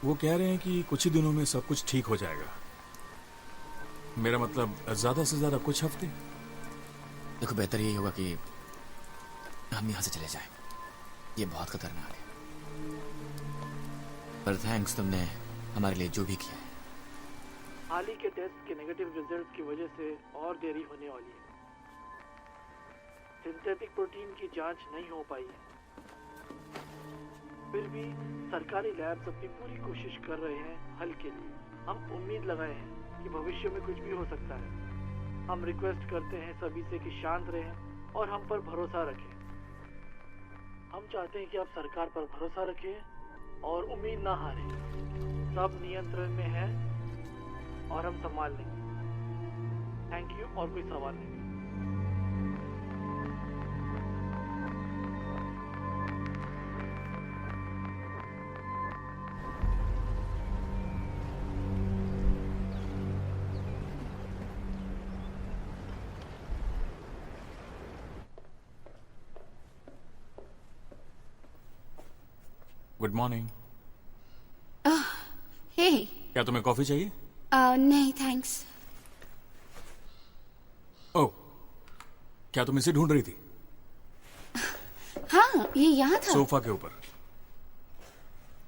वो कह रहे हैं कि कुछ ही दिनों में सब कुछ ठीक हो जाएगा। मेरा मतलब ज्यादा से ज्यादा कुछ हफ्ते। देखो बेहतर यही होगा कि हम यहाँ से चले जाएं। ये बहुत खतरनाक है। पर थैंक्स, तुमने हमारे लिए जो भी किया है। हाल ही के टेस्ट के नेगेटिव रिजल्ट की वजह से और देरी होने वाली है। सिंथेटिक प्रोटीन की जांच नहीं हो पाई है। फिर भी सरकारी लैब्स अपनी पूरी कोशिश कर रहे हैं हल के लिए। हम उम्मीद लगाए हैं कि भविष्य में कुछ भी हो सकता है। हम रिक्वेस्ट करते हैं सभी से कि शांत रहें और हम पर भरोसा रखें। हम चाहते हैं कि आप सरकार पर भरोसा रखें और उम्मीद ना हारें। सब नियंत्रण में है और हम संभाल लेंगे। Thank you. और कोई सवाल नहीं? Good morning. हे। क्या तुम्हें कॉफी चाहिए? नहीं थैंक्स। ओह, क्या तुम इसे ढूंढ रही थी? हाँ ये यहाँ था। सोफा के ऊपर।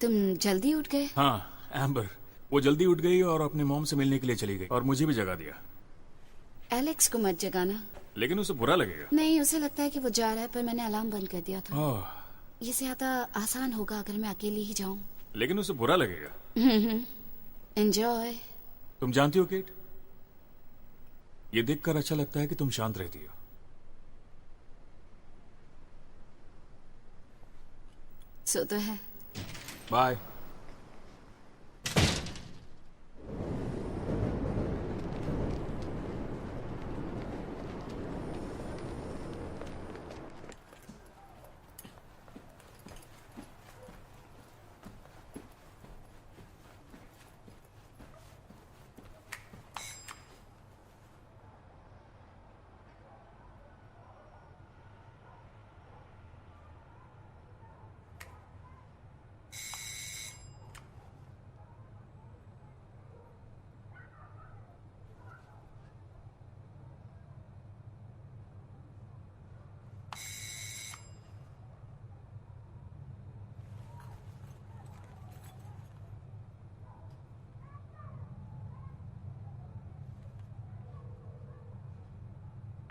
तुम जल्दी उठ गए? हाँ, एम्बर वो जल्दी उठ गई और अपने मॉम से मिलने के लिए चली गई और मुझे भी जगा दिया। एलेक्स को मत जगाना। लेकिन उसे बुरा लगेगा। नहीं, उसे लगता है कि वो जा रहा है, पर मैंने अलार्म बंद कर दिया था। ओह, ये ज्यादा आसान होगा अगर मैं अकेली ही जाऊं। लेकिन उसे बुरा लगेगा। एंजॉय। तुम जानती हो केट, ये देखकर अच्छा लगता है कि तुम शांत रहती हो। सो तो है। बाय।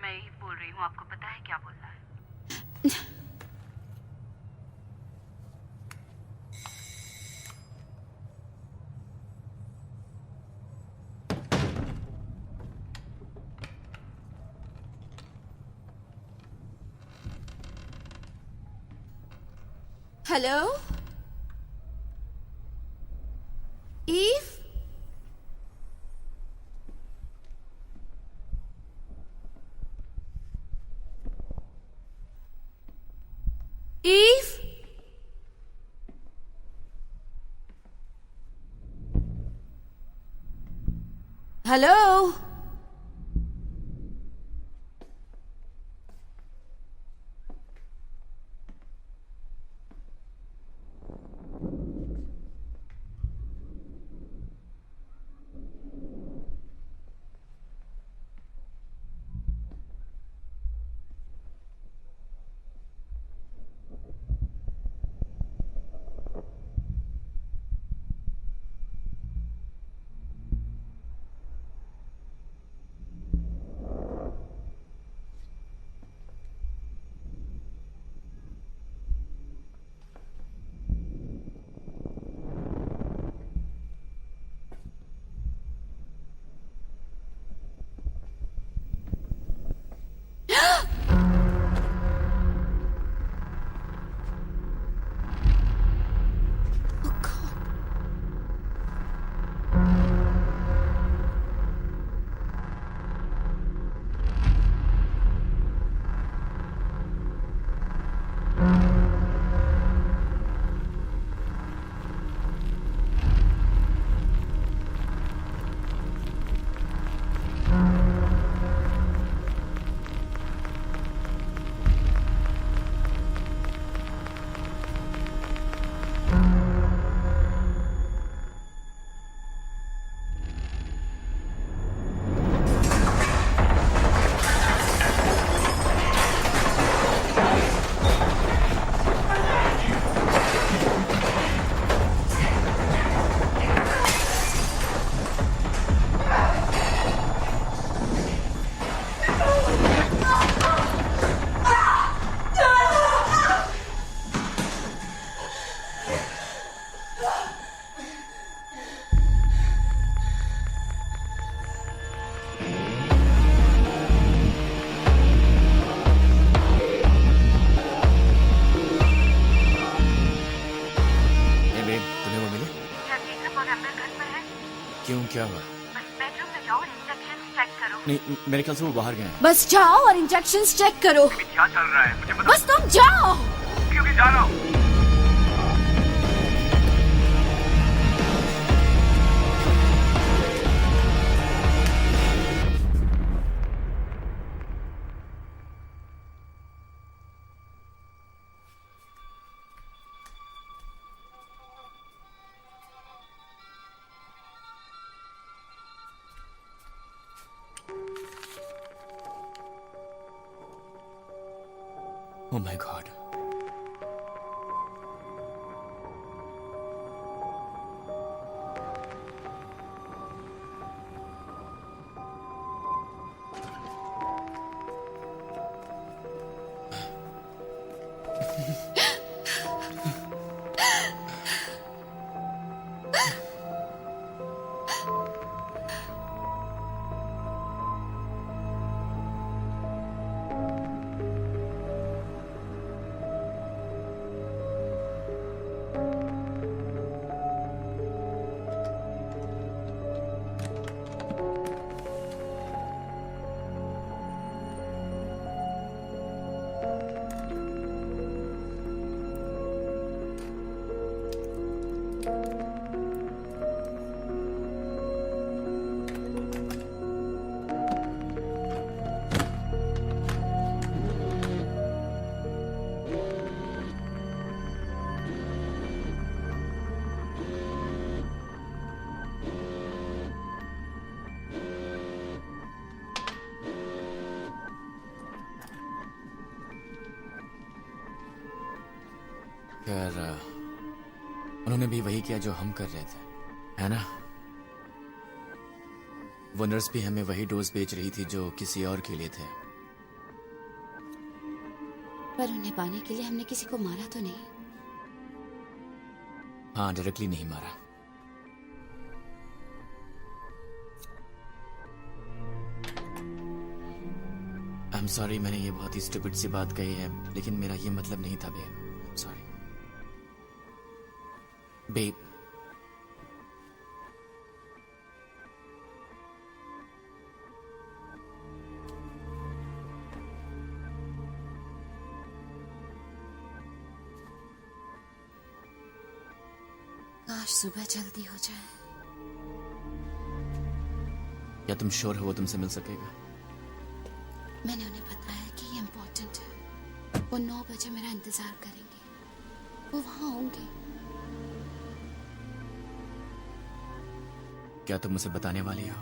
मैं ही बोल रही हूँ, आपको पता है क्या बोलना है? Hello Eve. ईव। हेलो। क्या हुआ? बेडरूम में जाओ और इंस्ट्रक्शंस चेक करो। नहीं, मेरे ख्याल से वो बाहर गए हैं। बस जाओ और इंस्ट्रक्शंस चेक करो। क्या चल रहा है मुझे बस तुम जाओ। क्योंकि जा रहा हूँ। Oh my God. खैर, उन्होंने भी वही किया जो हम कर रहे थे, है ना? वो नर्स भी हमें वही डोज बेच रही थी जो किसी और के लिए थे। पर उन्हें पाने के लिए हमने किसी को मारा तो नहीं? हाँ, डायरेक्टली नहीं मारा। आई एम सॉरी, मैंने ये बहुत ही स्टूपिड सी बात कही है, लेकिन मेरा ये मतलब नहीं था बेब। Sorry babe. काश सुबह जल्दी हो जाए। क्या तुम श्योर हो वो तुमसे मिल सकेगा? मैंने उन्हें बताया कि ये इम्पोर्टेंट है। वो 9 बजे मेरा इंतजार करेंगे। वो वहां होंगे। क्या तुम मुझे बताने वाली हो?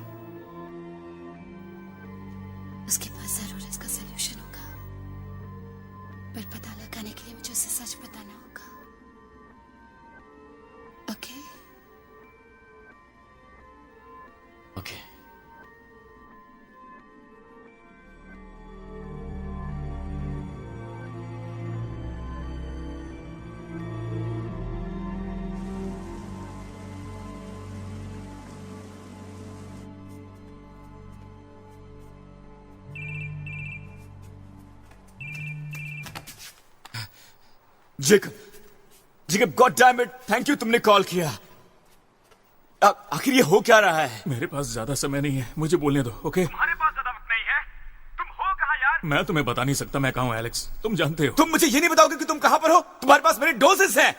उसके पास जरूर इसका सलूशन होगा, पर पता लगाने के लिए मुझे उसे सच बताना होगा। Okay? Okay. Jacob, god damn it, thank you तुमने कॉल किया। आखिर ये हो क्या रहा है? मेरे पास ज्यादा समय नहीं है, मुझे बोलने दो, ओके? तुम्हारे पास ज्यादा वक्त नहीं है। तुम हो कहाँ यार? मैं तुम्हें बता नहीं सकता मैं कहाँ हूँ एलेक्स, तुम जानते हो। तुम मुझे ये नहीं बताओगे कि तुम कहां पर हो? तुम्हारे पास मेरे डोजेस हैं।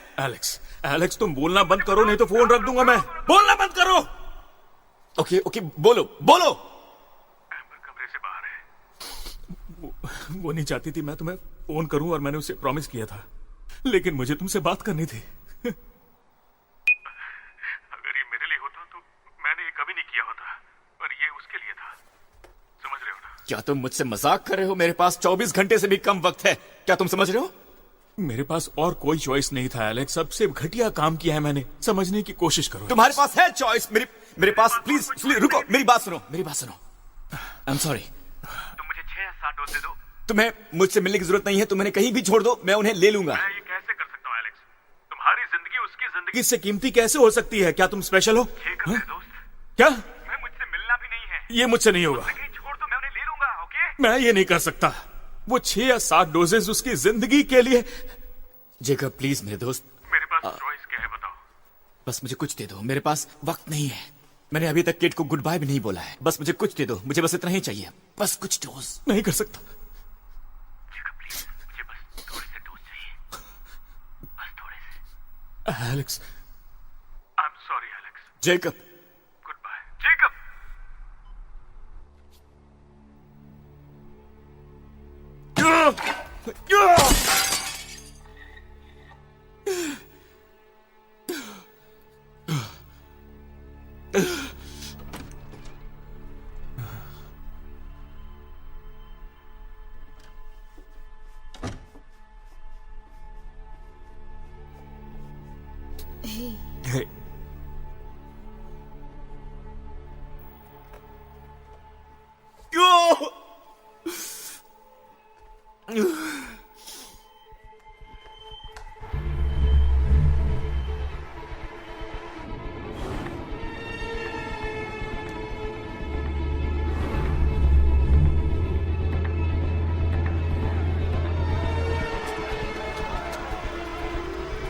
एलेक्स तुम बोलना बंद करो, नहीं तो फोन रख दूंगा मैं। बोलना बंद करो। ओके, बोलो। कमरे से बाहर है। वो नहीं चाहती थी मैं तुम्हें फोन करूं, और मैंने उसे प्रॉमिस किया था, लेकिन मुझे तुमसे बात करनी थी। अगर ये मेरे लिए होता तो मैंने ये कभी नहीं किया होता, पर ये उसके लिए था। समझ रहे हो ना? क्या तुम मुझसे मजाक कर रहे हो? मेरे पास 24 घंटे से भी कम वक्त है। क्या तुम समझ रहे हो? मेरे पास और कोई चॉइस नहीं था एलेक्स, सबसे घटिया काम किया है मैंने। समझने की कोशिश करो। तुम्हारे पास है चॉइस। मेरे पास प्लीज रुको, मेरी बात सुनो। आई एम सॉरी। तुम मुझे 6 या 7 डोज दे दो। तुम्हें मुझसे मिलने की जरूरत नहीं है। तुम उन्हें कहीं भी छोड़ दो, मैं उन्हें ले लूंगा। मैं ये कैसे कर सकता हूँ एलेक्स? तुम्हारी जिंदगी उसकी जिंदगी इससे कीमती कैसे हो सकती है? क्या तुम स्पेशल हो? मेरे दोस्त। क्या? मैं मुझसे मिलना भी नहीं है। ये मुझसे नहीं होगा। कहीं छोड़ दो, मैं उन्हें ले लूंगा, ओके? मैं ये नहीं कर सकता। वो 6 या 7 डोजेस उसकी जिंदगी के लिए। जेकब प्लीज मेरे दोस्त, मेरे पास चॉइस क्या है बताओ? बस मुझे कुछ दे दो। मेरे पास वक्त नहीं है। मैंने अभी तक किड को गुड बाय भी नहीं बोला है। बस मुझे कुछ दे दो, मुझे बस इतना ही चाहिए, बस कुछ डोज। नहीं कर सकता। Alex, I am sorry Alex. Jacob, goodbye Jacob. Hey, Hey.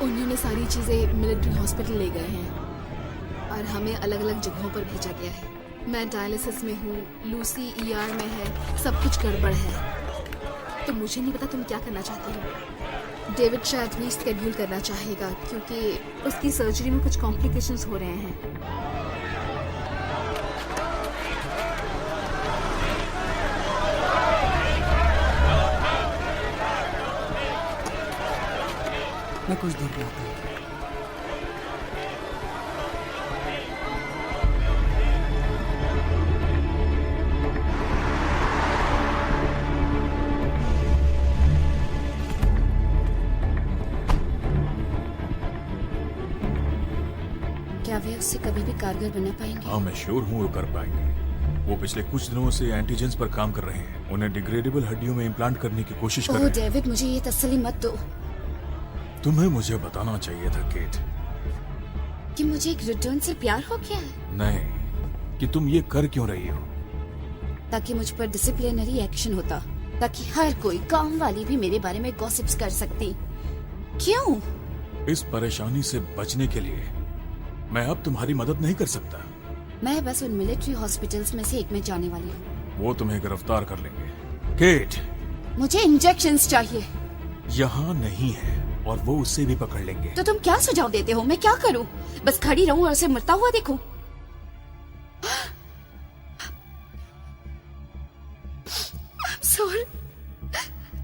उन्होंने सारी चीजें मिलिट्री हॉस्पिटल ले गए हैं और हमें अलग अलग जगहों पर भेजा गया है। मैं डायलिसिस में हूँ, लूसी ईआर में है, सब कुछ गड़बड़ है। तो मुझे नहीं पता तुम क्या करना चाहती हो। डेविड शायद रीस्केड्यूल करना चाहेगा क्योंकि उसकी सर्जरी में कुछ कॉम्प्लिकेशंस हो रहे हैं। मैं कुछ देर में आता हूँ। क्या वे उससे कभी भी कारगर बना पाएंगे? हाँ, मैं श्योर हूँ वो कर पाएंगे। वो पिछले कुछ दिनों से एंटीजेंस पर काम कर रहे हैं। उन्हें डिग्रेडेबल हड्डियों में इम्प्लांट करने की कोशिश कर ओह रहे हैं। डेविड, मुझे ये तसल्ली मत दो तुम्हें मुझे बताना चाहिए था केट। कि मुझे एक रिटर्न से प्यार हो गया है, नहीं, कि तुम ये कर क्यों रही हो। ताकि मुझ पर डिसिप्लिनरी एक्शन होता, ताकि हर कोई काम वाली भी मेरे बारे में गॉसिप्स कर सकती। क्यों? इस परेशानी से बचने के लिए मैं अब तुम्हारी मदद नहीं कर सकता। मैं बस उन मिलिट्री हॉस्पिटल्स में से एक में जाने वाली हूँ। वो तुम्हें गिरफ्तार कर लेंगे। केट, मुझे इंजेक्शंस चाहिए। यहाँ नहीं है और वो उससे भी पकड़ लेंगे। तो तुम क्या सुझाव देते हो? मैं क्या करूं? बस खड़ी रहूं और उसे मरता हुआ देखूं? सॉरी,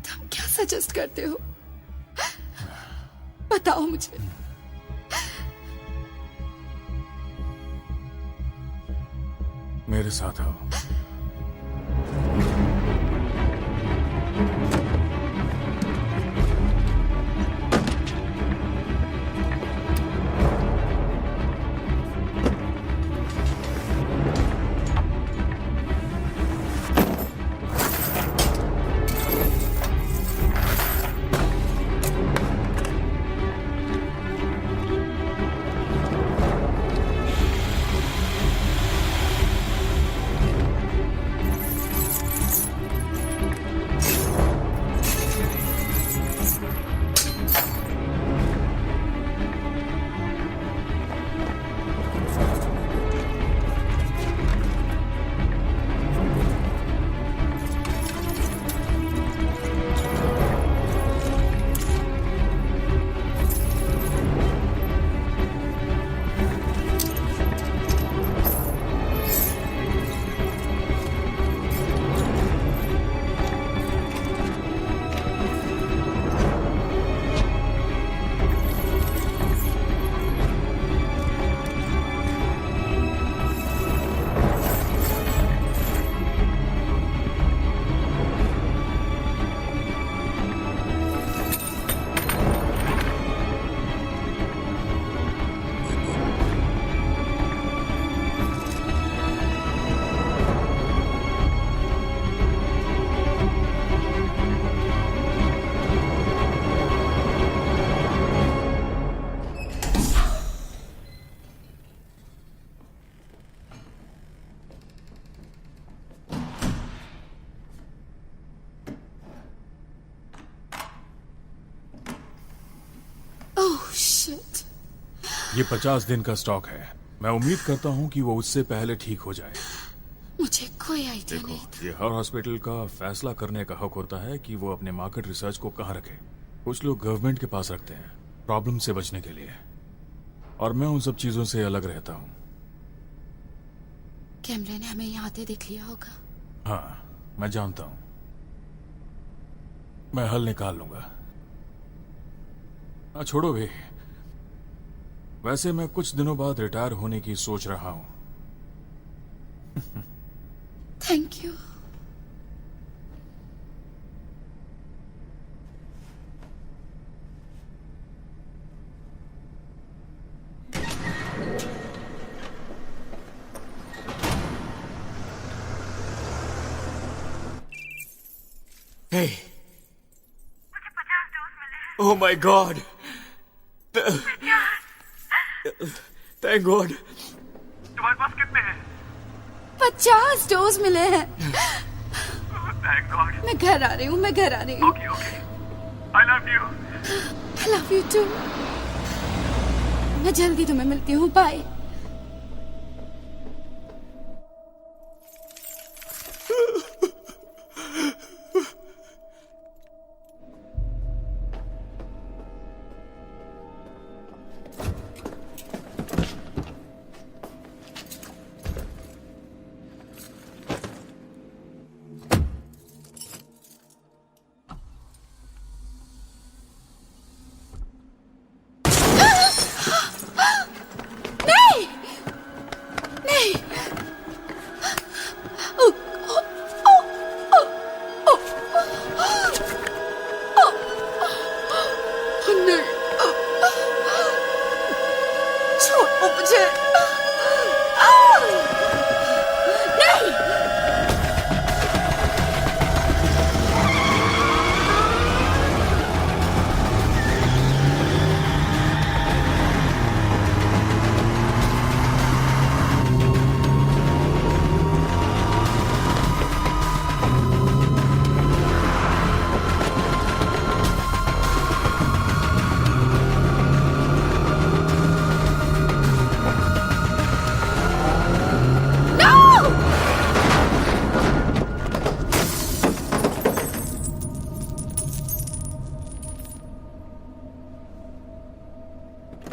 तुम क्या सजेस्ट करते हो? बताओ मुझे। मेरे साथ आओ। Oh shit. ये 50 दिन का स्टॉक है। मैं उम्मीद करता हूं कि वो उससे पहले ठीक हो जाए। मुझे कोई आइडिया देखो, नहीं था। ये हर हॉस्पिटल का फैसला करने का हक होता है कि वो अपने मार्केट रिसर्च को कहाँ रखे। कुछ लोग गवर्नमेंट के पास रखते हैं प्रॉब्लम से बचने के लिए, और मैं उन सब चीजों से अलग रहता हूँ। कैमरे ने हमें यहाँ आते देख लिया होगा। हाँ, मैं जानता हूँ। मैं हल निकाल लूंगा। छोड़ो भी, वैसे मैं कुछ दिनों बाद रिटायर होने की सोच रहा हूँ। Thank you. Hey. Oh my God. Thank God. तुम्हारे पास कितने हैं? 50 डोज मिले हैं। Thank God. मैं घर आ रही हूँ, मैं घर आ रही हूँ। Okay. I love you. I love you too. मैं जल्दी तुम्हें मिलती हूँ। बाय।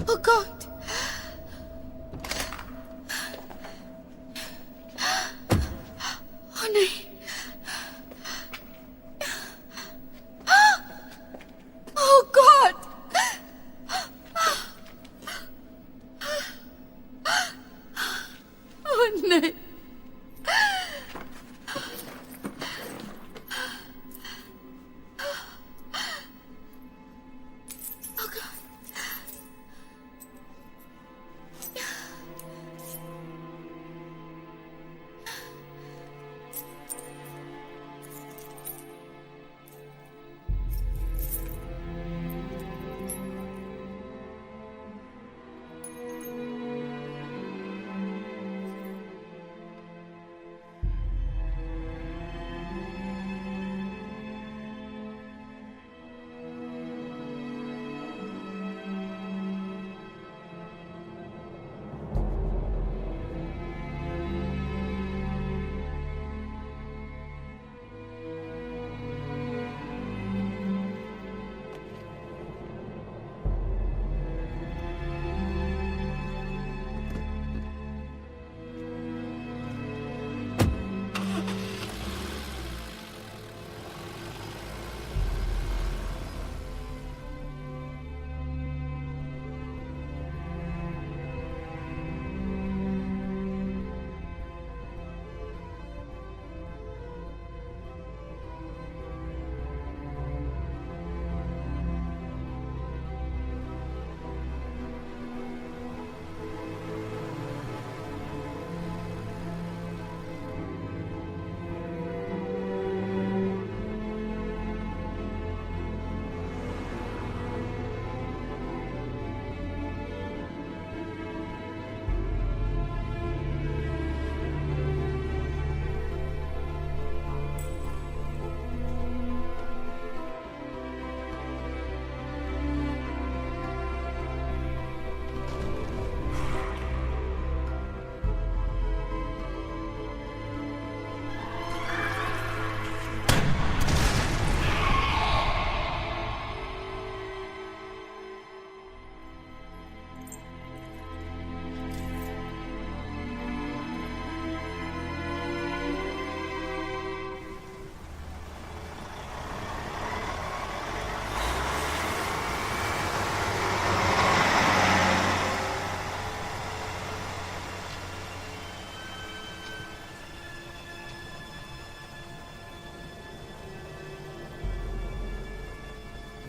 Oh God. Oh नहीं। Oh God. Oh नहीं। Oh God.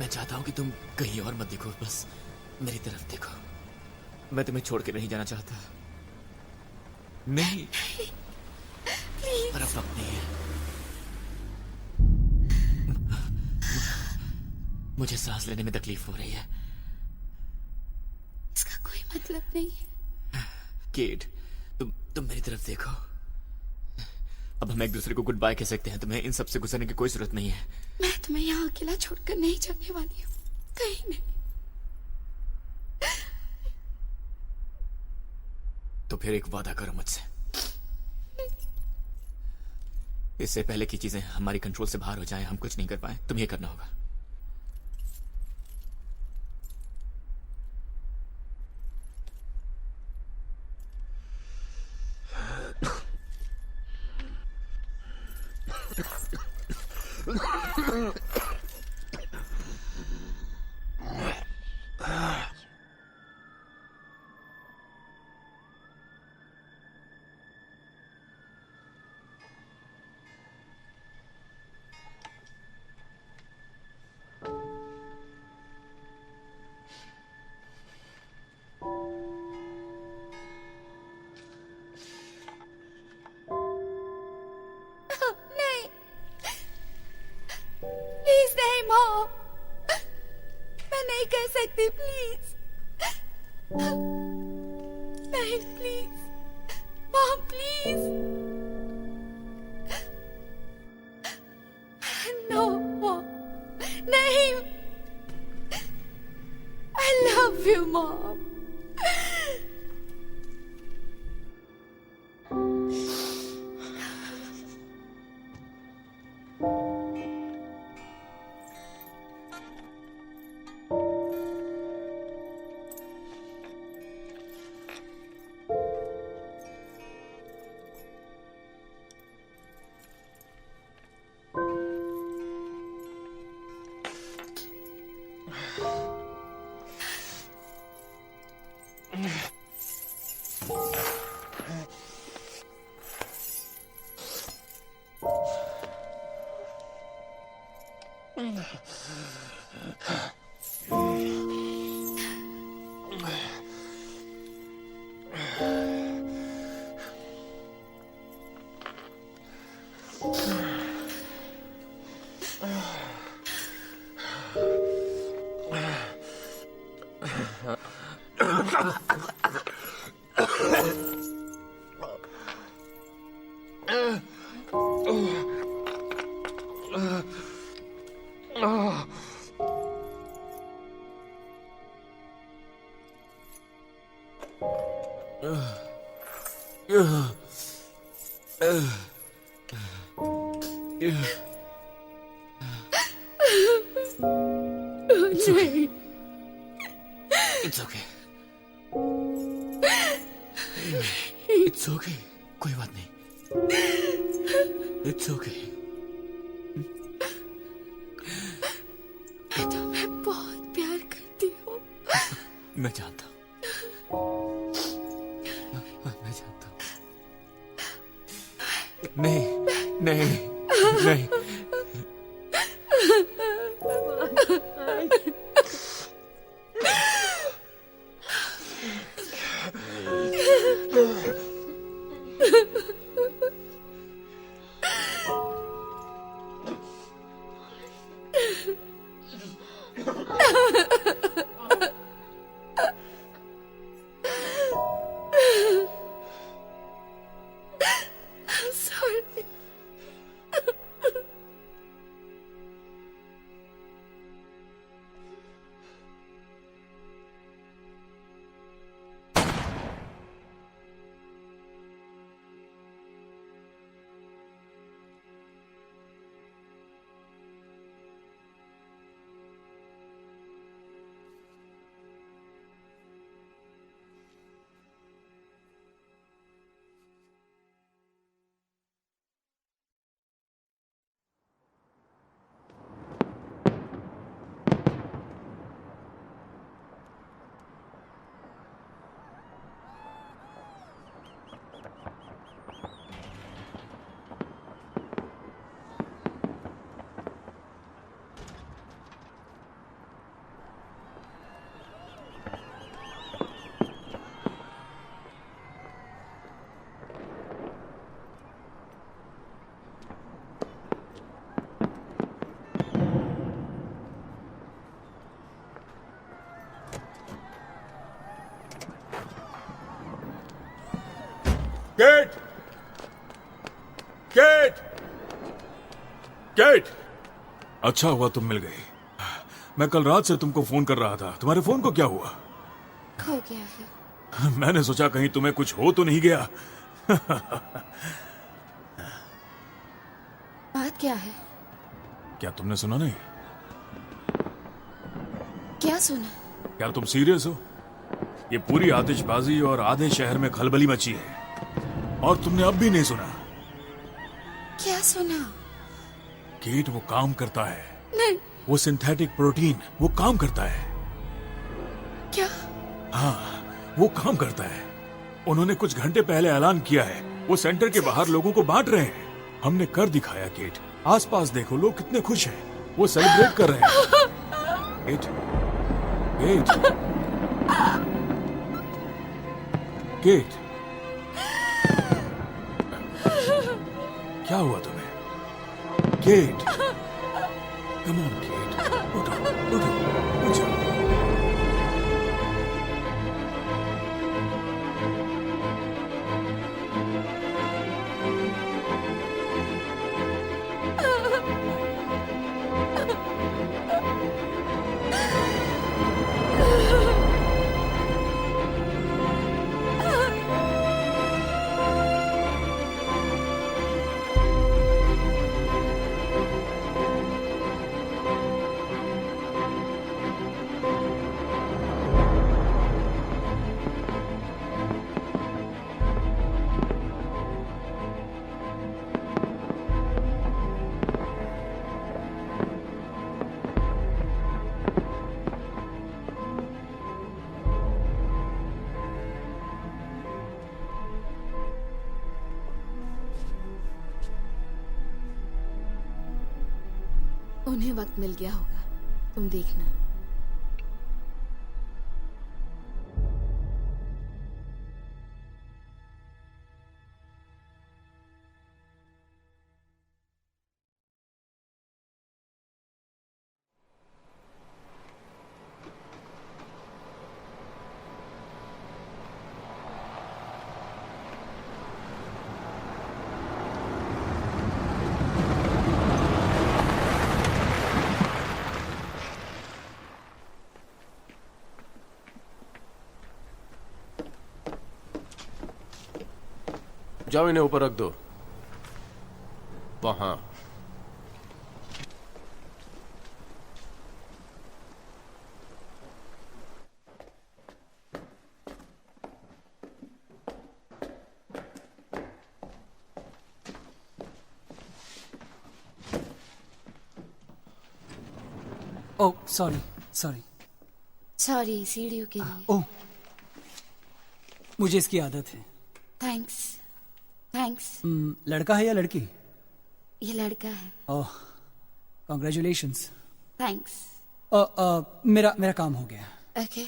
मैं चाहता हूँ कि तुम कहीं और मत देखो, बस मेरी तरफ देखो। मैं तुम्हें छोड़ के नहीं जाना चाहता। नहीं, पर अब वक्त नहीं है। मुझे सांस लेने में तकलीफ हो रही है। इसका कोई मतलब नहीं है। केट, तुम मेरी तरफ देखो। अब हम एक दूसरे को गुड बाय कह सकते हैं। तुम्हें इन सब से गुजरने की कोई जरूरत नहीं है। मैं तुम्हें यहाँ अकेला छोड़कर नहीं जाने वाली हूँ, कहीं नहीं। तो फिर एक वादा करो मुझसे। इससे पहले की चीजें हमारी कंट्रोल से बाहर हो जाएं, हम कुछ नहीं कर पाए, तुम्हें करना होगा। नहीं, प्लीज नहीं मॉम, मैं नहीं कह सकती, प्लीज नहीं, please mom, please. No mom, नहीं, आई लव यू मॉम। नहीं, इट्स ओके, इट्स ओके, कोई बात नहीं, इट्स ओके। मैं तुम्हें बहुत प्यार करती हूँ। मैं जानता हूँ, मैं जानता हूँ। नहीं, नहीं, नहीं। केट! केट! केट! अच्छा हुआ तुम मिल गई। मैं कल रात से तुमको फोन कर रहा था। तुम्हारे फोन को क्या हुआ? खो गया है। मैंने सोचा कहीं तुम्हें कुछ हो तो नहीं गया। बात क्या है? क्या तुमने सुना नहीं? क्या सुना? क्या तुम सीरियस हो? ये पूरी आतिशबाजी और आधे शहर में खलबली मची है और तुमने अब भी नहीं सुना? क्या सुना? केट वो काम करता है। नहीं। वो सिंथेटिक प्रोटीन वो काम करता है। क्या? हाँ, वो काम करता है। उन्होंने कुछ घंटे पहले ऐलान किया है। वो सेंटर के बाहर लोगों को बांट रहे हैं। हमने कर दिखाया केट। आसपास देखो, लोग कितने खुश हैं। वो सेलिब्रेट कर रहे हैं। केट, केट, केट, क्या हुआ तुम्हें? केट, कम ऑन केट, उठो, उठो, उठ जाओ। उन्हें वक्त मिल गया होगा, तुम देखना। जाओ, इन्हें ऊपर रख दो। वहां। Oh sorry sorry. सॉरी सीढ़ियों के लिए। ओह, मुझे इसकी आदत है। Thanks thanks. लड़का है या लड़की? ये लड़का है। ओह, कॉन्ग्रेचुलेशंस। थैंक्स। मेरा काम हो गया। ओके।